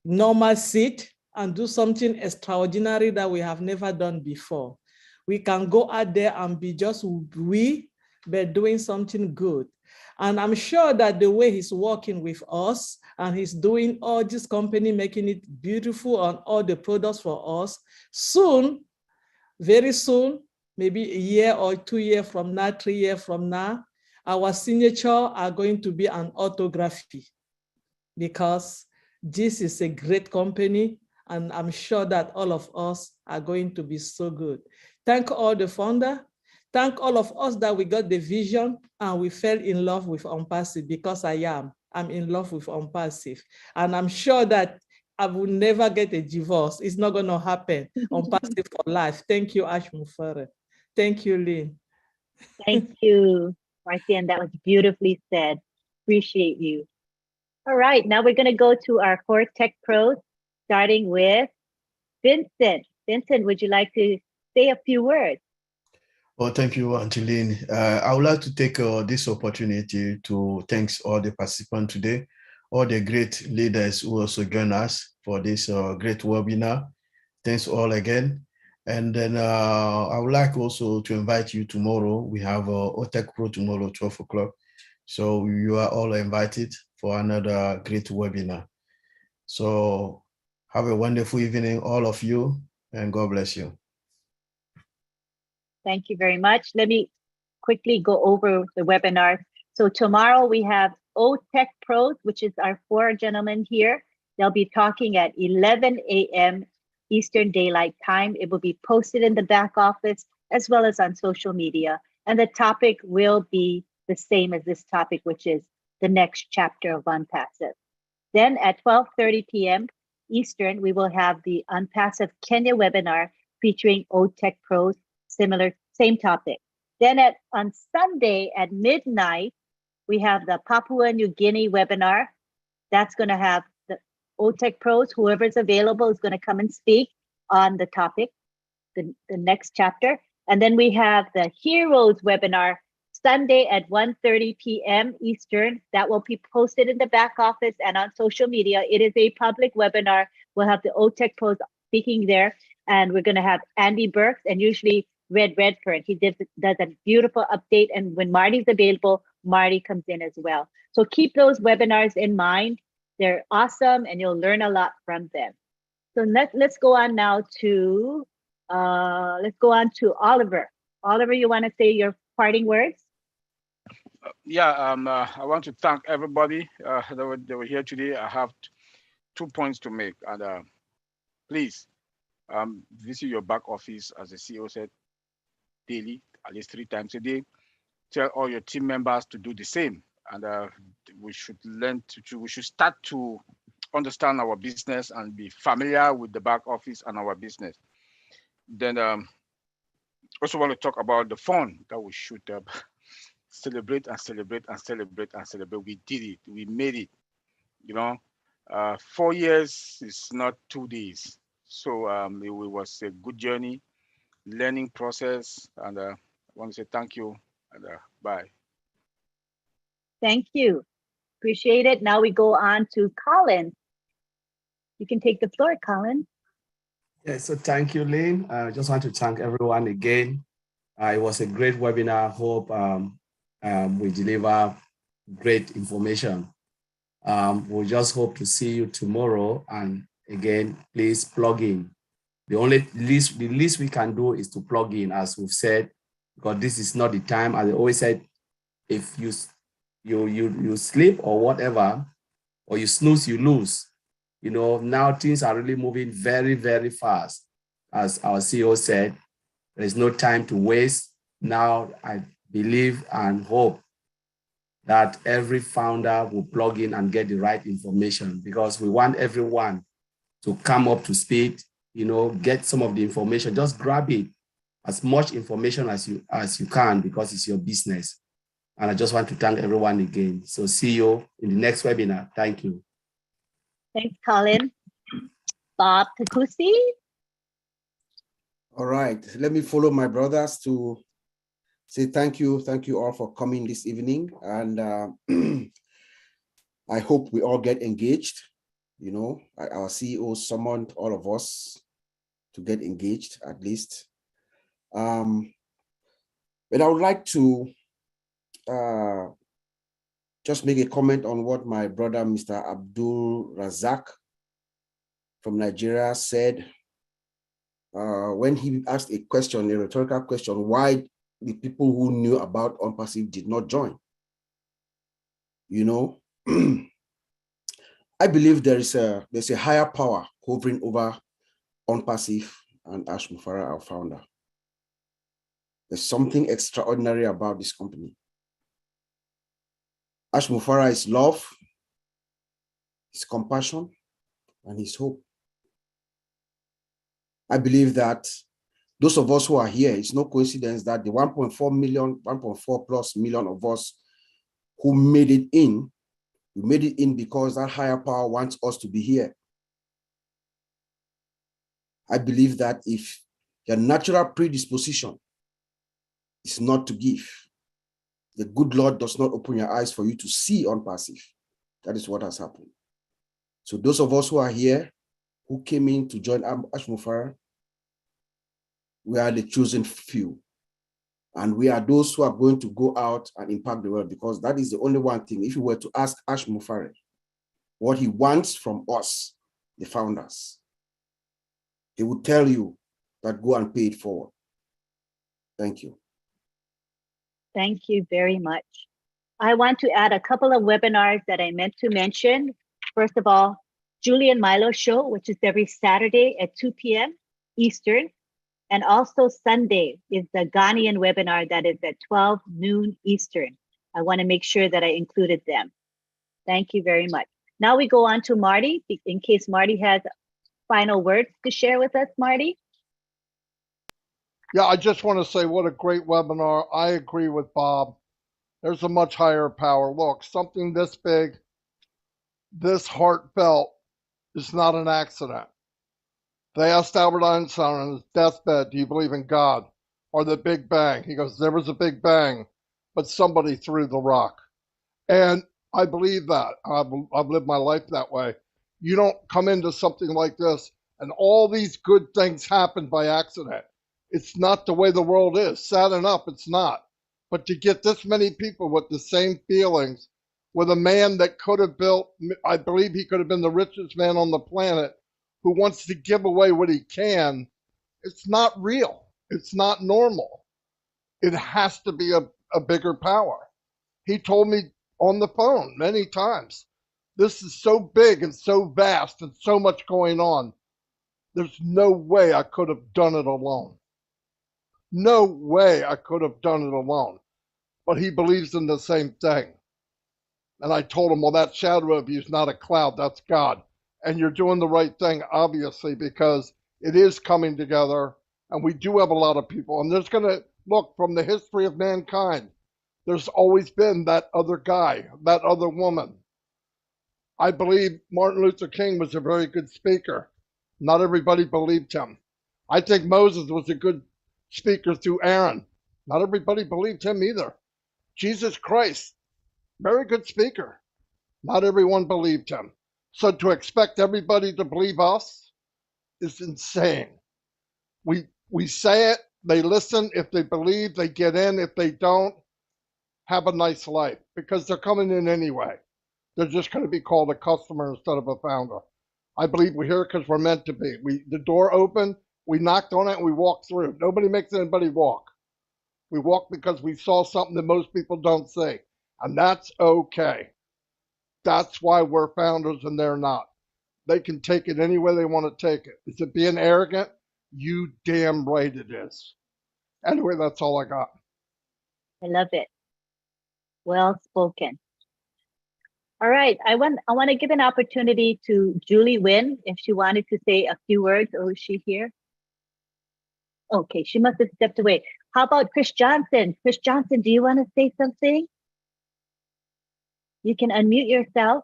normal seat and do something extraordinary that we have never done before. We can go out there and be just we, but doing something good. And I'm sure that the way he's working with us, and he's doing all this company, making it beautiful and all the products for us, soon, very soon, maybe a year or 2 years from now, 3 years from now, our signature are going to be an autography, because this is a great company, and I'm sure that all of us are going to be so good. Thank all the founder. Thank all of us that we got the vision and we fell in love with ONPASSIVE, because I'm in love with ONPASSIVE. And I'm sure that I will never get a divorce. It's not going to happen on Passive for Life. Thank you, Ash Mufere. Thank you, Lynn. Thank you, Marcian. That was beautifully said. Appreciate you. All right, now we're going to go to our 4 tech pros, starting with Vincent. Vincent, would you like to say a few words? Well, thank you, Auntie Lynn. I would like to take this opportunity to thank all the participants today, all the great leaders who also join us for this great webinar. Thanks all again. And then I would like also to invite you tomorrow. We have OTech Pro tomorrow, 12 o'clock. So you are all invited for another great webinar. So have a wonderful evening, all of you, and God bless you. Thank you very much. Let me quickly go over the webinar. So tomorrow we have OTech Pros, which is our 4 gentlemen here. They'll be talking at 11 a.m. Eastern Daylight Time. It will be posted in the back office as well as on social media. And the topic will be the same as this topic, which is the next chapter of ONPASSIVE. Then at 12:30 p.m. Eastern, we will have the ONPASSIVE Kenya webinar featuring OTech Pros, same topic. Then on Sunday at midnight, we have the Papua New Guinea webinar. That's going to have the OTech Pros, whoever's available is going to come and speak on the topic, the next chapter. And then we have the Heroes webinar Sunday at 1:30 p.m. Eastern. That will be posted in the back office and on social media. It is a public webinar. We'll have the OTech Pros speaking there, and we're going to have Andy Burks and usually Red Redford. He does a beautiful update, and when Marty's available, Marty comes in as well. So keep those webinars in mind. They're awesome, and you'll learn a lot from them. So let's go on now to Oliver. Oliver, you want to say your parting words? I want to thank everybody that were here today. I have 2 points to make, and please visit your back office, as the CEO said, daily, at least 3 times a day. Tell all your team members to do the same, and we should start to understand our business and be familiar with the back office and our business. Then also want to talk about the fun that we should celebrate and celebrate and celebrate and celebrate. We did it. We made it. 4 years is not 2 days. So it was a good journey, learning process, and I want to say thank you and bye. Thank you. Appreciate it. Now we go on to Colin. You can take the floor, Colin. Yeah, so thank you, Lynn. I just want to thank everyone again. It was a great webinar. I hope we deliver great information. We just hope to see you tomorrow. And again, please plug in. The least we can do is to plug in, as we've said, because this is not the time. As I always said, if you sleep or whatever, or you snooze, you lose. Now things are really moving very, very fast. As our CEO said, there's no time to waste. Now I believe and hope that every founder will plug in and get the right information, because we want everyone to come up to speed, get some of the information, just grab it, as much information as you can, because it's your business. And I just want to thank everyone again. So see you in the next webinar. Thank you. Thanks, Colin. Bob Takusi. All right, let me follow my brothers to say thank you all for coming this evening. And I hope we all get engaged. Our CEO summoned all of us to get engaged at least. But I would like to just make a comment on what my brother, Mr. Abdul Razak from Nigeria said when he asked a question, a rhetorical question, why the people who knew about ONPASSIVE did not join. I believe there's a higher power hovering over ONPASSIVE and Ash Mufara, our founder. There's something extraordinary about this company. Ash Mufara is love, is compassion, and his hope. I believe that those of us who are here, it's no coincidence that the 1.4 million, 1.4 plus million of us who made it in, we made it in because that higher power wants us to be here. I believe that if your natural predisposition is not to give, the good Lord does not open your eyes for you to see ONPASSIVE. That is what has happened. So those of us who are here, who came in to join Ash Mufara, we are the chosen few. And we are those who are going to go out and impact the world, because that is the only one thing. If you were to ask Ash Mufara what he wants from us, the founders, he would tell you that go and pay it forward. Thank you. Thank you very much. I want to add a couple of webinars that I meant to mention. First of all, Julie and Milo show, which is every Saturday at 2 p.m. Eastern. And also Sunday is the Ghanaian webinar that is at 12 noon Eastern. I want to make sure that I included them. Thank you very much. Now we go on to Marty, in case Marty has final words to share with us, Marty. Yeah, I just want to say what a great webinar. I agree with Bob. There's a much higher power. Look, something this big, this heartfelt, is not an accident. They asked Albert Einstein on his deathbed, do you believe in God or the Big Bang? He goes, there was a Big Bang, but somebody threw the rock. And I believe that. I've lived my life that way. You don't come into something like this and all these good things happen by accident. It's not the way the world is. Sad enough, it's not. But to get this many people with the same feelings, with a man that could have built, I believe he could have been the richest man on the planet, who wants to give away what he can, it's not real. It's not normal. It has to be a bigger power. He told me on the phone many times, this is so big and so vast and so much going on. There's no way I could have done it alone. No way I could have done it alone. But he believes in the same thing. And I told him, well, that shadow of you is not a cloud, that's God. And you're doing the right thing, obviously, because it is coming together. And we do have a lot of people. And there's going to, look, from the history of mankind, there's always been that other guy, that other woman. I believe Martin Luther King was a very good speaker. Not everybody believed him. I think Moses was a good speaker through Aaron. Not everybody believed him either. Jesus Christ, very good speaker. Not everyone believed him. So to expect everybody to believe us is insane. We say it, they listen. If they believe, they get in. If they don't, have a nice life, because they're coming in anyway. They're just going to be called a customer instead of a founder. I believe we're here because we're meant to be. The door opened, we knocked on it, and we walked through. Nobody makes anybody walk. We walk because we saw something that most people don't see, and that's okay. That's why we're founders and they're not. They can take it any way they want to take it. Is it being arrogant? You damn right it is. Anyway, that's all I got. I love it. Well spoken. All right, I want to give an opportunity to Julie Wynn if she wanted to say a few words. Or is she here? Okay, she must have stepped away. How about Chris Johnson? Chris Johnson, do you want to say something? You can unmute yourself.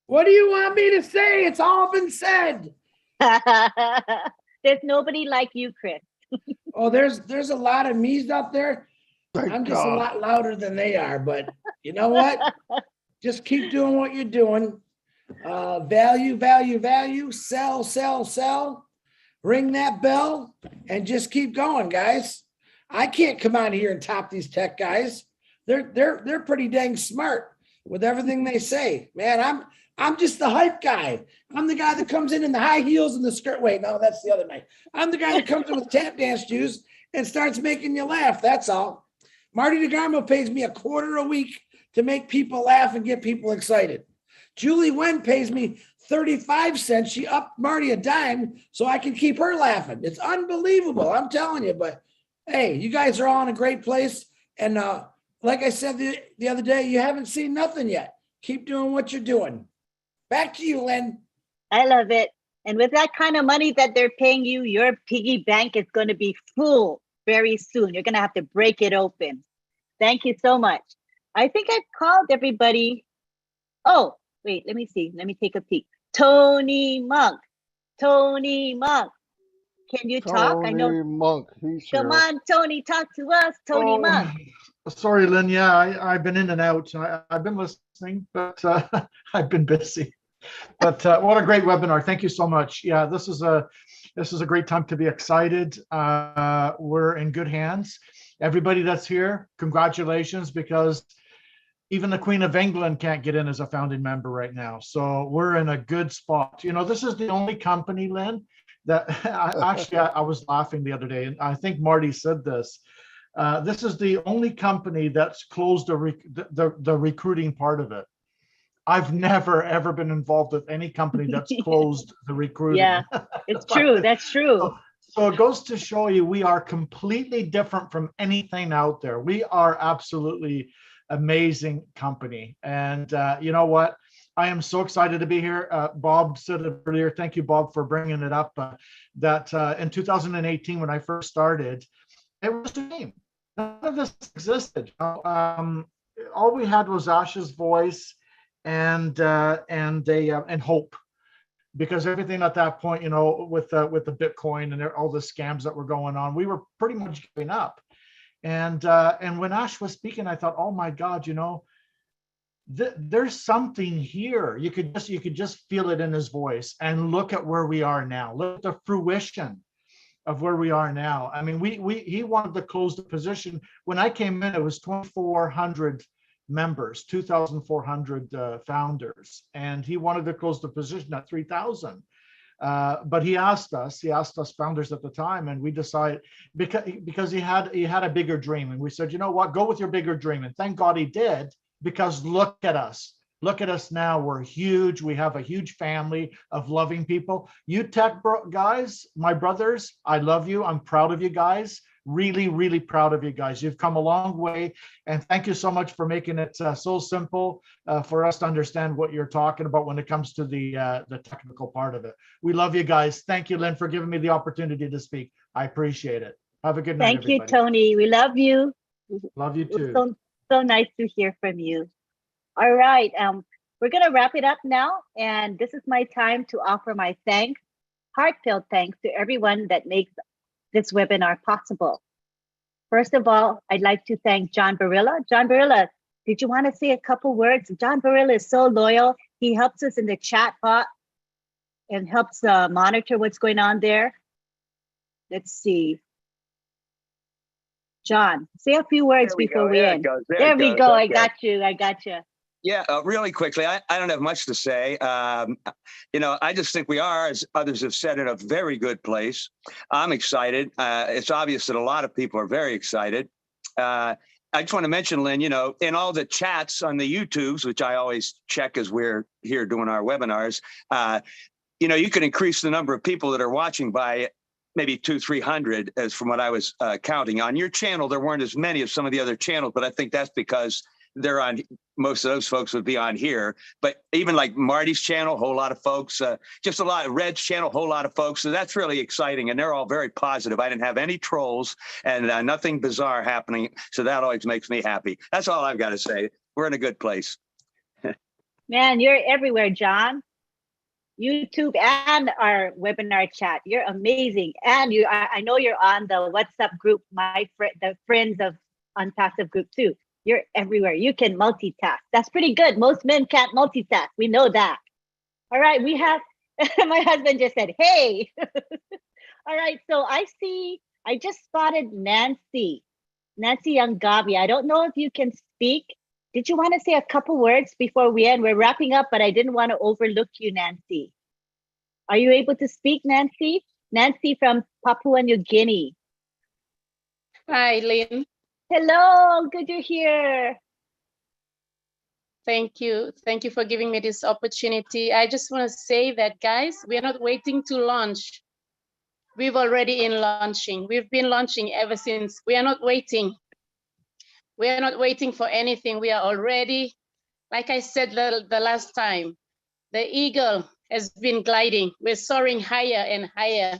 What do you want me to say? It's all been said. There's nobody like you, Chris. Oh, there's a lot of me's out there. Thank I'm just God. a lot louder than they are, but you know what? Just keep doing what you're doing. Value, value, value, sell, sell, sell. Ring that bell and just keep going, guys. I can't come out here and top these tech guys. They're pretty dang smart with everything they say. Man, I'm just the hype guy. I'm the guy that comes in the high heels and the skirt. Wait, no, that's the other night. I'm the guy that comes in with tap dance shoes and starts making you laugh. That's all. Marty DeGarmo pays me $0.25 a week to make people laugh and get people excited. Julie Wen pays me 35 cents. She upped Marty a dime so I can keep her laughing. It's unbelievable. I'm telling you, but hey, you guys are all in a great place. And like I said the other day, you haven't seen nothing yet. Keep doing what you're doing. Back to you, Lynn. I love it. And with that kind of money that they're paying you, your piggy bank is going to be full very soon. You're going to have to break it open. Thank you so much. I think I've called everybody. Oh, wait, let me see. Let me take a peek. Tony Monk. Tony Monk. Can you talk? I know. Tony Monk, he's Come here. on, Tony, talk to us. Tony Monk. Sorry, Lynn. Yeah, I've been in and out. I've been listening, but I've been busy. But what a great webinar. Thank you so much. Yeah, this is a great time to be excited. We're in good hands. Everybody that's here, congratulations, because even the Queen of England can't get in as a founding member right now. So we're in a good spot. You know, this is the only company, Lynn, that I was laughing the other day, and I think Marty said this. This is the only company that's closed the recruiting part of it. I've never, ever been involved with any company that's closed the recruiting. Yeah, it's true. That's true. So it goes to show you we are completely different from anything out there. We are absolutely amazing company. And you know what? I am so excited to be here. Bob said it earlier. Thank you, Bob, for bringing it up. That in 2018, when I first started, it was a game. None of this existed. All we had was Ash's voice and hope, because everything at that point, you know, with the Bitcoin and all the scams that were going on, we were pretty much giving up. And when Ash was speaking, I thought, oh my God, you know, there's something here. You could just feel it in his voice. And look at where we are now. Look at the fruition of where we are now. I mean, he wanted to close the position. When I came in, it was 2,400 members, 2,400 founders, and he wanted to close the position at 3,000. But he asked us founders at the time, and we decided, because he had a bigger dream, and we said, you know what, go with your bigger dream. And thank God he did, because look at us now. We're huge. We have a huge family of loving people. You tech guys, my brothers, I love you. I'm proud of you guys. Really, really proud of you guys. You've come a long way, and thank you so much for making it so simple for us to understand what you're talking about when it comes to the technical part of it. We love you guys. Thank you, Lynn, for giving me the opportunity to speak. I appreciate it. Have a good night, Thank you, everybody. Tony. We love you. Love you too. So nice to hear from you. All right, we're gonna wrap it up now, and this is my time to offer my thanks, heartfelt thanks to everyone that makes this webinar possible. First of all, I'd like to thank John Barilla. John Barilla, did you want to say a couple words? John Barilla is so loyal. He helps us in the chat bot and helps monitor what's going on there. Let's see. John, say a few words before we end. There we go. I got you. Yeah, really quickly, I don't have much to say. You know, I just think we are, as others have said, in a very good place. I'm excited. It's obvious that a lot of people are very excited. I just want to mention, Lynn, you know, in all the chats on the YouTubes, which I always check as we're here doing our webinars, you know, you can increase the number of people that are watching by maybe 200-300, as from what I was counting. On your channel, there weren't as many as some of the other channels, but I think that's because they're on, most of those folks would be on here. But even like Marty's channel, a whole lot of folks, just a lot, Red's channel, a whole lot of folks. So that's really exciting. And they're all very positive. I didn't have any trolls and nothing bizarre happening. So that always makes me happy. That's all I've got to say. We're in a good place. Man, you're everywhere, John. YouTube and our webinar chat. You're amazing. And I know you're on the WhatsApp group, the Friends of ONPASSIVE group too. You're everywhere. You can multitask. That's pretty good. Most men can't multitask. We know that. All right, we have, my husband just said, hey. All right, so I just spotted Nancy Youngabi. I don't know if you can speak. Did you want to say a couple words before we end? We're wrapping up, but I didn't want to overlook you, Nancy. Are you able to speak, Nancy? Nancy from Papua New Guinea. Hi, Lynn. Hello, good you're here. Thank you. Thank you for giving me this opportunity. I just want to say that, guys, we are not waiting to launch. We've already been launching. We've been launching ever since. We are not waiting. We are not waiting for anything. We are already, like I said the last time, the eagle has been gliding. We're soaring higher and higher.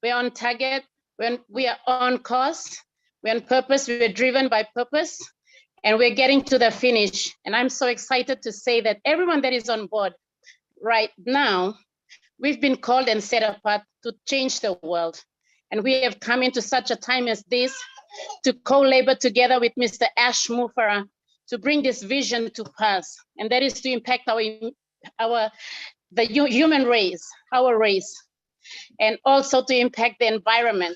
We're on target. When we are on course, we're on purpose. We're driven by purpose, and we're getting to the finish. And I'm so excited to say that everyone that is on board right now, we've been called and set apart to change the world. And we have come into such a time as this to co-labor together with Mr. Ash Mufara to bring this vision to pass. And that is to impact the human race, our race, and also to impact the environment.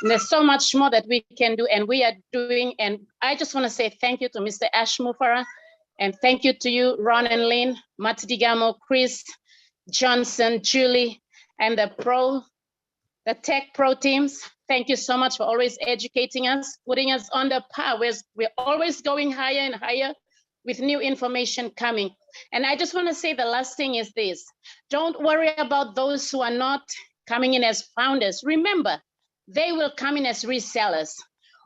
And there's so much more that we can do and we are doing. And I just want to say thank you to Mr. Ash Mufara, and thank you to you, Ron and Lynn, Matidigamo, Chris, Johnson, Julie, and the tech pro teams. Thank you so much for always educating us, putting us on the path. We're always going higher and higher with new information coming. And I just want to say the last thing is this: don't worry about those who are not coming in as founders. Remember, they will come in as resellers.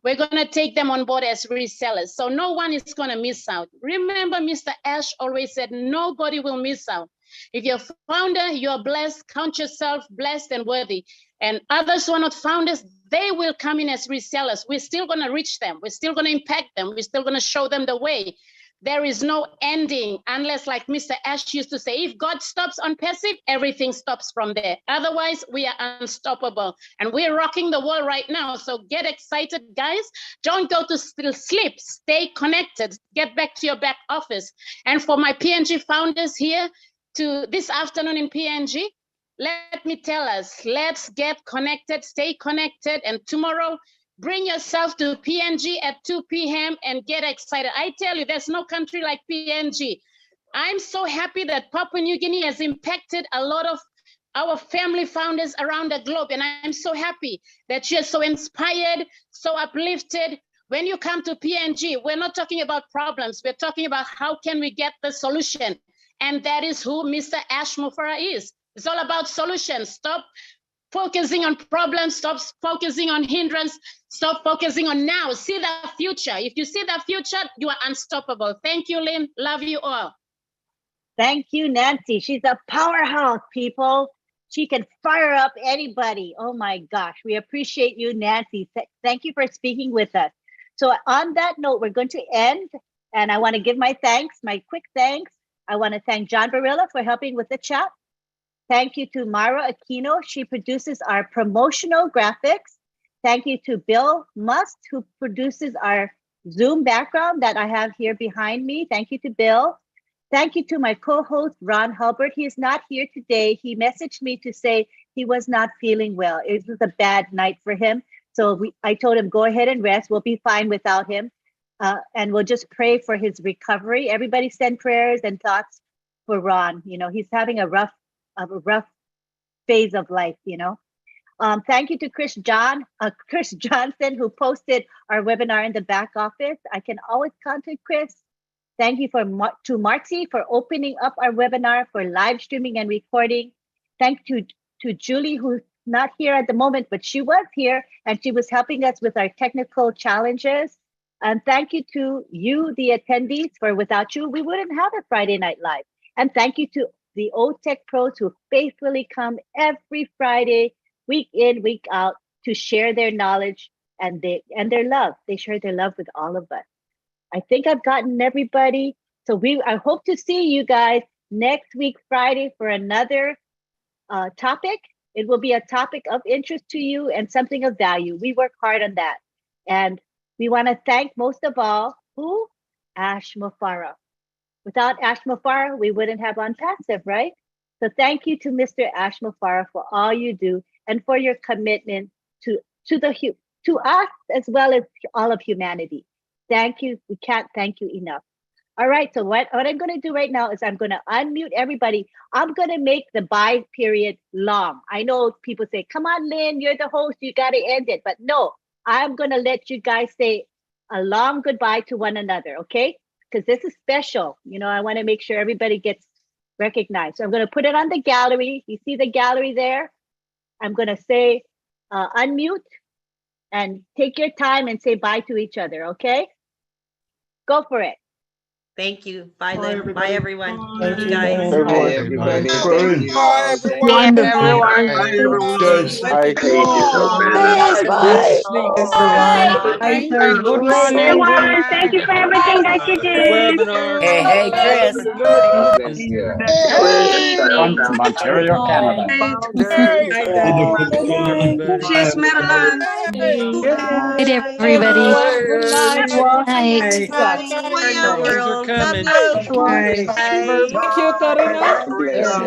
We're going to take them on board as resellers. So no one is going to miss out. Remember, Mr. Ash always said, nobody will miss out. If you're a founder, you're blessed, count yourself blessed and worthy. And others who are not founders, they will come in as resellers. We're still going to reach them. We're still going to impact them. We're still going to show them the way. There is no ending unless, like Mr. Ash used to say, if God stops ONPASSIVE, everything stops from there. Otherwise, we are unstoppable. And we're rocking the world right now. So get excited, guys. Don't go to sleep. Stay connected. Get back to your back office. And for my PNG founders here to this afternoon in PNG, let me tell us, let's get connected, stay connected. And tomorrow, bring yourself to PNG at 2 p.m. and get excited. I tell you, there's no country like PNG. I'm so happy that Papua New Guinea has impacted a lot of our family founders around the globe. And I'm so happy that you're so inspired, so uplifted. When you come to PNG, we're not talking about problems. We're talking about how can we get the solution. And that is who Mr. Ash Mufara is. It's all about solutions. Stop focusing on problems, stop focusing on hindrance, stop focusing on now. See the future. If you see the future, you are unstoppable. Thank you, Lynn. Love you all. Thank you, Nancy. She's a powerhouse, people. She can fire up anybody. Oh my gosh, we appreciate you, Nancy. Thank you for speaking with us. So on that note, we're going to end, and I want to give my thanks, my quick thanks. I want to thank John Barilla for helping with the chat. Thank you to Myra Aquino. She produces our promotional graphics. Thank you to Bill Must, who produces our Zoom background that I have here behind me. Thank you to Bill. Thank you to my co-host, Ron Hulbert. He is not here today. He messaged me to say he was not feeling well. It was a bad night for him. So I told him, go ahead and rest. We'll be fine without him. And we'll just pray for his recovery. Everybody send prayers and thoughts for Ron. You know, he's having a rough phase of life, you know. Thank you to Chris Johnson, who posted our webinar in the back office. I can always contact Chris. Thank you to Marty for opening up our webinar for live streaming and recording. Thank you to Julie, who's not here at the moment, but she was here and she was helping us with our technical challenges. And thank you to you, the attendees, for without you, we wouldn't have a Friday Night Live. And thank you to the OTech pros who faithfully come every Friday, week in, week out, to share their knowledge and their love. They share their love with all of us. I think I've gotten everybody. So I hope to see you guys next week, Friday, for another topic. It will be a topic of interest to you and something of value. We work hard on that. And we want to thank most of all, who? Ash Mufara. Without Ash Mufara, we wouldn't have ONPASSIVE, right? So thank you to Mr. Ash Mufara for all you do and for your commitment to us as well as all of humanity. Thank you. We can't thank you enough. All right, so what I'm going to do right now is I'm going to unmute everybody. I'm going to make the bye period long. I know people say, come on, Lynn, you're the host, you got to end it. But no, I'm going to let you guys say a long goodbye to one another, okay? Because this is special. You know, I want to make sure everybody gets recognized. So I'm going to put it on the gallery. You see the gallery there? I'm going to say unmute and take your time and say bye to each other, okay? Go for it. Thank you. Bye, Bye, Lynn. everybody. Bye, everyone. Thank Love you you, guys. Lynn. Bye, Everyone. everybody. Thanks, Thank Lynn. you all. Thank Wonderful, you. everyone. Bye, Joyce. everyone. Bye. Thank you so much. Yes, bye. Everyone. Good Good morning. morning. Good Everyone, thank you for everything that you Good did. webinar. Hey, Chris. God bless you. Chris Good from Ontario, Canada. Everybody. Cheers, Maryland. night, everybody. everyone. Good night. Night. For your Things are world. Love coming. you. Bye. Thank you, Karina. God bless Thank you. you.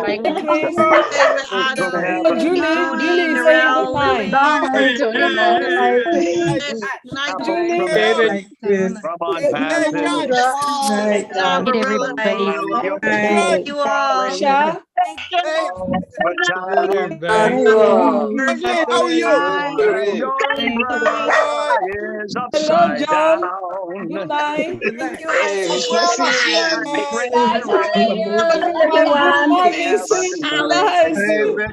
Hey, Chris. Hey, Rihanna, Oh, Julie. Tony, Julie is saying good Narelle, night. Lily. Good night. Night, Julie. David. From ONPASSIVE. Night, Marilla. everybody. Thank you all. Sha. Night, everybody. How are you? Great. Is Hello, upside John. down. Good night. Hey, we can see you. Good Everyone. night, Vincent. Good night.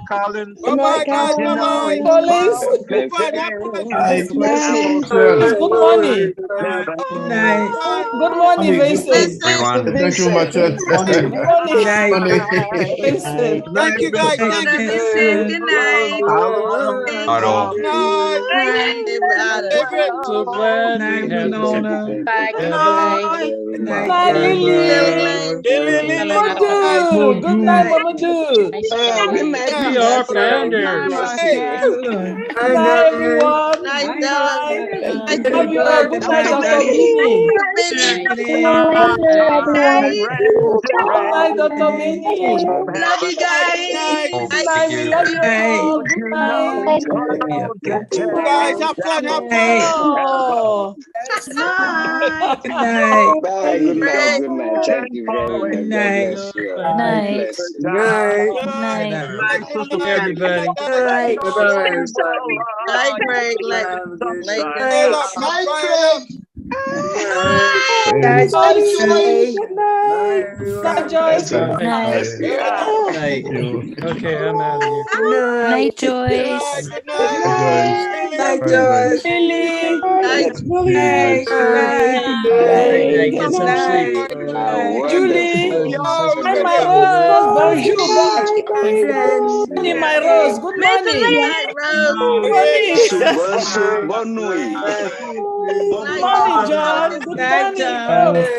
Collins. Good night, guys. Bye-bye. Collins. Yes, good morning. Good morning, Vincent. Thank you, Martin. Good morning, Funny. Vincent. Thank you, guys. Thank you. Vincent, good night. Hello. Good night. David. So glad we have this Bye. Good together. night. Good Good night, Lily. Lily. Mamadou. Good night, Mamadou. Good night, We Sister are Carol. God founders. bless Hey. you. Good night, everyone. night, Good Doug. night. Night, Love you all. Good night, Dr. Beanie. Benny. Good night, everyone. Night. Good night, Dr. Beanie. Love you Good guys. night. Good night. We love you all. Good night. You guys have fun. Have fun. Oh. Bye. Good night. Good night. Thank you very much. God bless you. God Night. bless you. Night. Good night. Everybody. Night, Greg. Night, Stand Greg. up. Bye. Joyce. Good night. Good night, Joyce. Night. Okay, I'm out of here. Night, Good night. Joyce. Good Hi, night. Joyce. Lily. Hi, Joyce. Lily. Night. Julie. Get some sleep. Julie. Wonderful. Hi, God my bless Rose. you. Bonjour. Good morning, my Rose. Good morning. Night, Rose. Good morning. Bonne nuit. Good Night, morning, Rose. John. Good morning, Rose.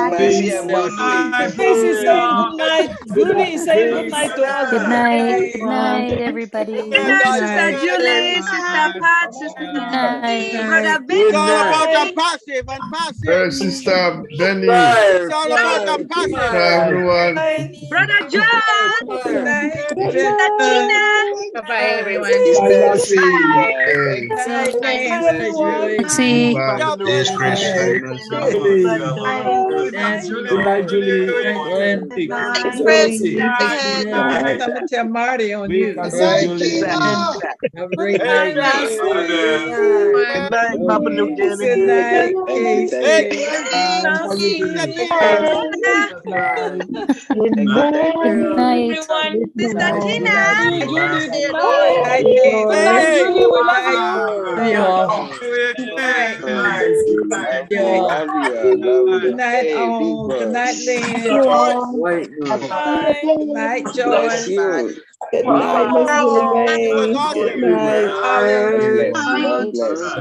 Merci and bonne nuit. Grace is saying good night. Julie is saying good night to us. Good night. Good night, everybody. Good night, Sister Julie, Sister Pat, Sister Good night. Brother It's all Vincent. about the passive and passive. Sister Benny. It's all about the passive. Everyone. Brother John. Sister Tina. Bye-bye, everyone. Thank See. Hi, everyone. See. God Yes, bless. Chris. Night, Chris. Big hand. Good night, Tina. Good night, Nancy. Hey, Good Good night. Sister Tina. Julie, good night. Good night, hey, Julie. We love you. love you. I love you. Hey, big bro. you Joyce. all. Have a Bye. Bless you. good night, Miss It was Willie. awesome. God bless. God bless.